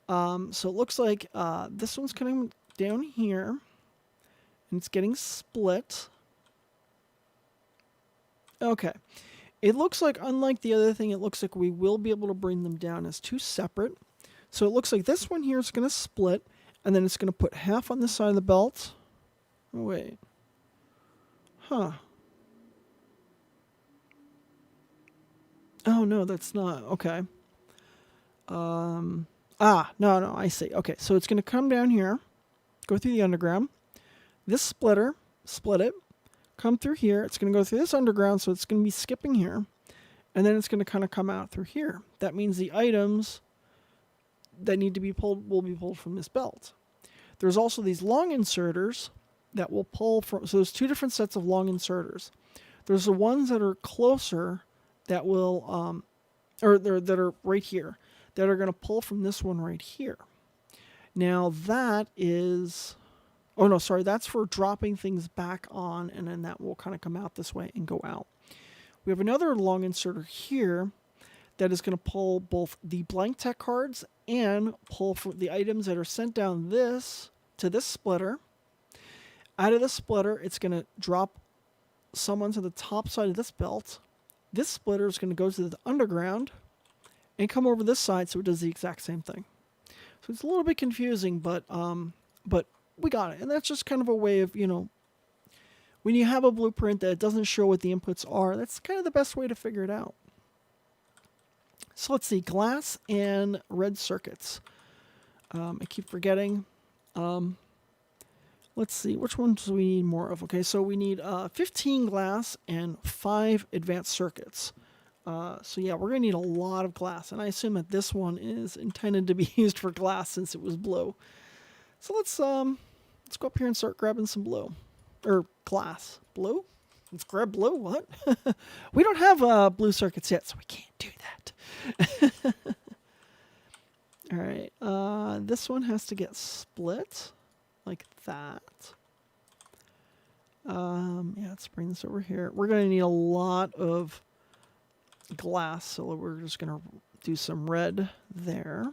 So it looks like this one's coming down here, and it's getting split. Okay. It looks like, unlike the other thing, it looks like we will be able to bring them down as two separate. So it looks like this one here is going to split, and then it's going to put half on this side of the belt. Oh, wait. Huh. Oh, no, that's not. Okay. No, I see. Okay, so it's going to come down here, go through the underground. This splitter, split it, come through here. It's going to go through this underground, so it's going to be skipping here. And then it's going to kind of come out through here. That means the items that need to be pulled will be pulled from this belt. There's also these long inserters that will pull from, so there's two different sets of long inserters. There's the ones that are closer that will, that are right here, that are going to pull from this one right here. Now that is, oh no, sorry, that's for dropping things back on, and then that will kind of come out this way and go out. We have another long inserter here that is going to pull both the blank tech cards and pull from the items that are sent down this to this splitter. Out of the splitter, it's going to drop some onto the top side of this belt. This splitter is going to go to the underground and come over this side, so it does the exact same thing. So it's a little bit confusing, but we got it. And that's just kind of a way of, you know, when you have a blueprint that doesn't show what the inputs are, that's kind of the best way to figure it out. So let's see, glass and red circuits. I keep forgetting. Let's see, which ones do we need more of? Okay, so we need 15 glass and 5 advanced circuits. So yeah, we're going to need a lot of glass, and I assume that this one is intended to be used for glass since it was blue. So let's go up here and start grabbing some blue. Or glass. Blue? Let's grab blue, what? We don't have blue circuits yet, so we can't do that. Alright, this one has to get split. Like that. Yeah, let's bring this over here. We're going to need a lot of glass, so we're just going to do some red there.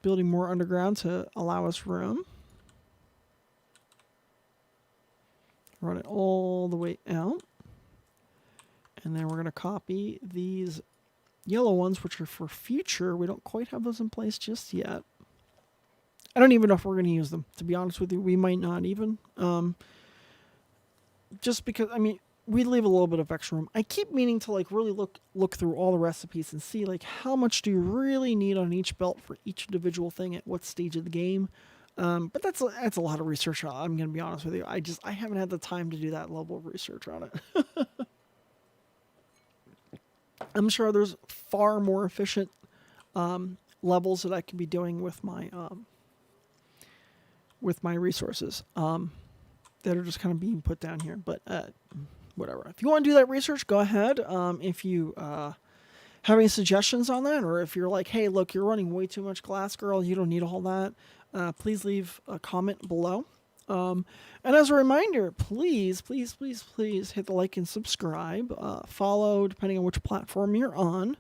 Building more underground to allow us room. Run it all the way out. And then we're going to copy these yellow ones, which are for future. We don't quite have those in place just yet. I don't even know if we're going to use them. To be honest with you, we might not even. Just because, I mean, we leave a little bit of extra room. I keep meaning to like really look through all the recipes and see like how much do you really need on each belt for each individual thing at what stage of the game. But that's a lot of research. I'm going to be honest with you. I haven't had the time to do that level of research on it. I'm sure there's far more efficient levels that I could be doing with my resources that are just kind of being put down here. But whatever. If you want to do that research, go ahead. If you have any suggestions on that, or if you're like, hey, look, you're running way too much glass, girl, you don't need all that, please leave a comment below. And as a reminder, please, please, please, please hit the like and subscribe. Follow, depending on which platform you're on.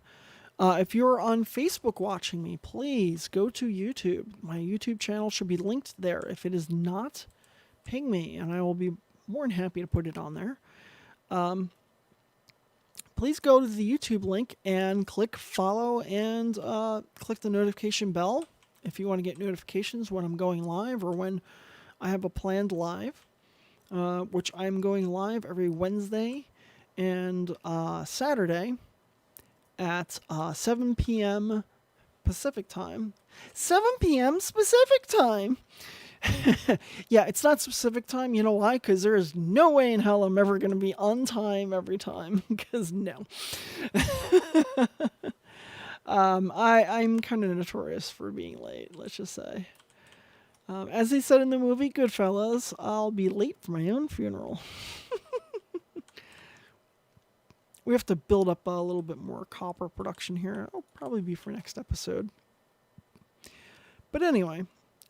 If you're on Facebook watching me, please go to YouTube. My YouTube channel should be linked there. If it is not, ping me, and I will be more than happy to put it on there. Please go to the YouTube link and click follow and click the notification bell if you want to get notifications when I'm going live or when I have a planned live, which I'm going live every Wednesday and Saturday at 7 p.m. Pacific time. 7 p.m. Pacific time. Yeah, it's not specific time. You know why? Because there is no way in hell I'm ever going to be on time every time. Because no. I'm kind of notorious for being late, let's just say. As they said in the movie Goodfellas, I'll be late for my own funeral. We have to build up a little bit more copper production here. It'll probably be for next episode. But anyway,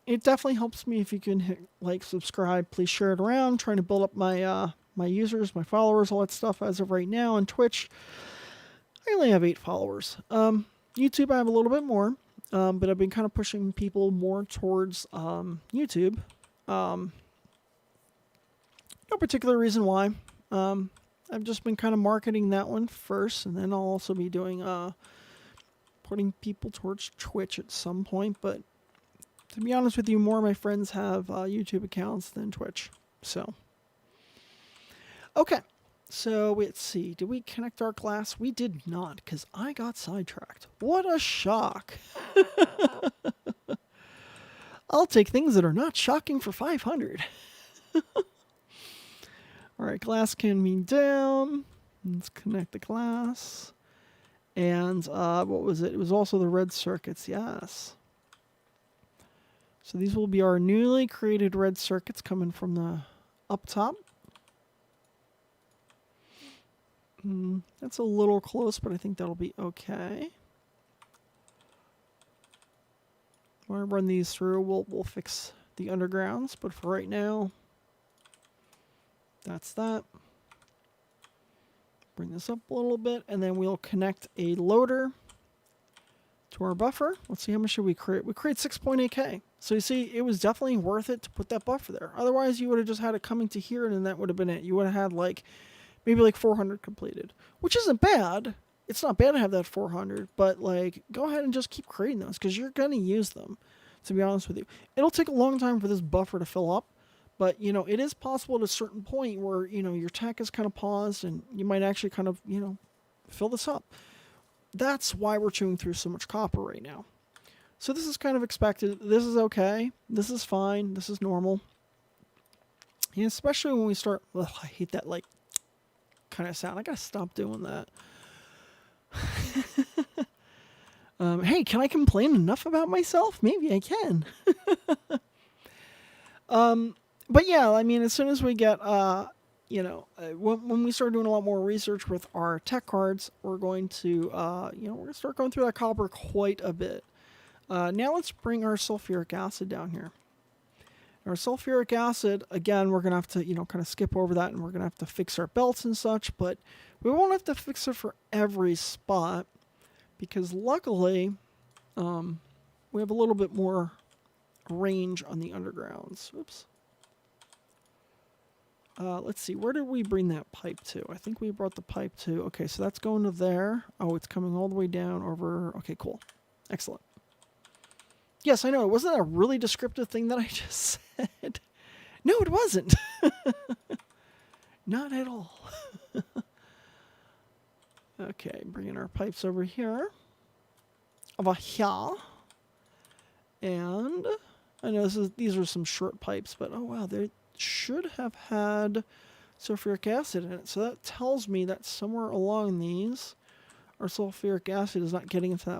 it definitely helps me if you can hit like, subscribe. Please share it around. I'm trying to build up my my users, my followers, all that stuff as of right now. On Twitch, I only have 8 followers. YouTube, I have a little bit more, but I've been kind of pushing people more towards YouTube. No particular reason why. I've just been kind of marketing that one first, and then I'll also be doing putting people towards Twitch at some point. But to be honest with you, more of my friends have YouTube accounts than Twitch. So, okay. So, let's see. Did we connect our glass? We did not, because I got sidetracked. What a shock. I'll take things that are not shocking for 500. All right, glass can be down. Let's connect the glass. And what was it? It was also the red circuits, yes. So these will be our newly created red circuits coming from the up top. That's a little close, but I think that'll be okay. When I run these through, we'll fix the undergrounds, but for right now, that's that. Bring this up a little bit, and then we'll connect a loader to our buffer. Let's see, how much should we create? We create 6.8K. So you see, it was definitely worth it to put that buffer there. Otherwise, you would have just had it coming to here, and then that would have been it. You would have had like maybe like 400 completed, which isn't bad. It's not bad to have that 400, but like go ahead and just keep creating those because you're gonna use them. To be honest with you, it'll take a long time for this buffer to fill up. But, you know, it is possible at a certain point where, you know, your tech is kind of paused and you might actually kind of, you know, fill this up. That's why we're chewing through so much copper right now. So this is kind of expected. This is okay. This is fine. This is normal. And especially when we start, ugh, I hate that, like, kind of sound. I gotta stop doing that. Hey, can I complain enough about myself? Maybe I can. But yeah, I mean, as soon as we get, you know, when we start doing a lot more research with our tech cards, we're going to, you know, we're going to start going through that copper quite a bit. Now let's bring our sulfuric acid down here. Our sulfuric acid, again, we're going to have to, you know, kind of skip over that, and we're going to have to fix our belts and such, but we won't have to fix it for every spot, because luckily, we have a little bit more range on the undergrounds. Oops. Let's see, where did we bring that pipe to? I think we brought the pipe to, okay, so that's going to there. Oh, it's coming all the way down over, okay, cool. Excellent. Yes, I know, wasn't that a really descriptive thing that I just said? No, it wasn't. Not at all. Okay, bringing our pipes over here. Over here. And I know these are some short pipes, but oh wow, they should have had sulfuric acid in it. So that tells me that somewhere along these our sulfuric acid is not getting into that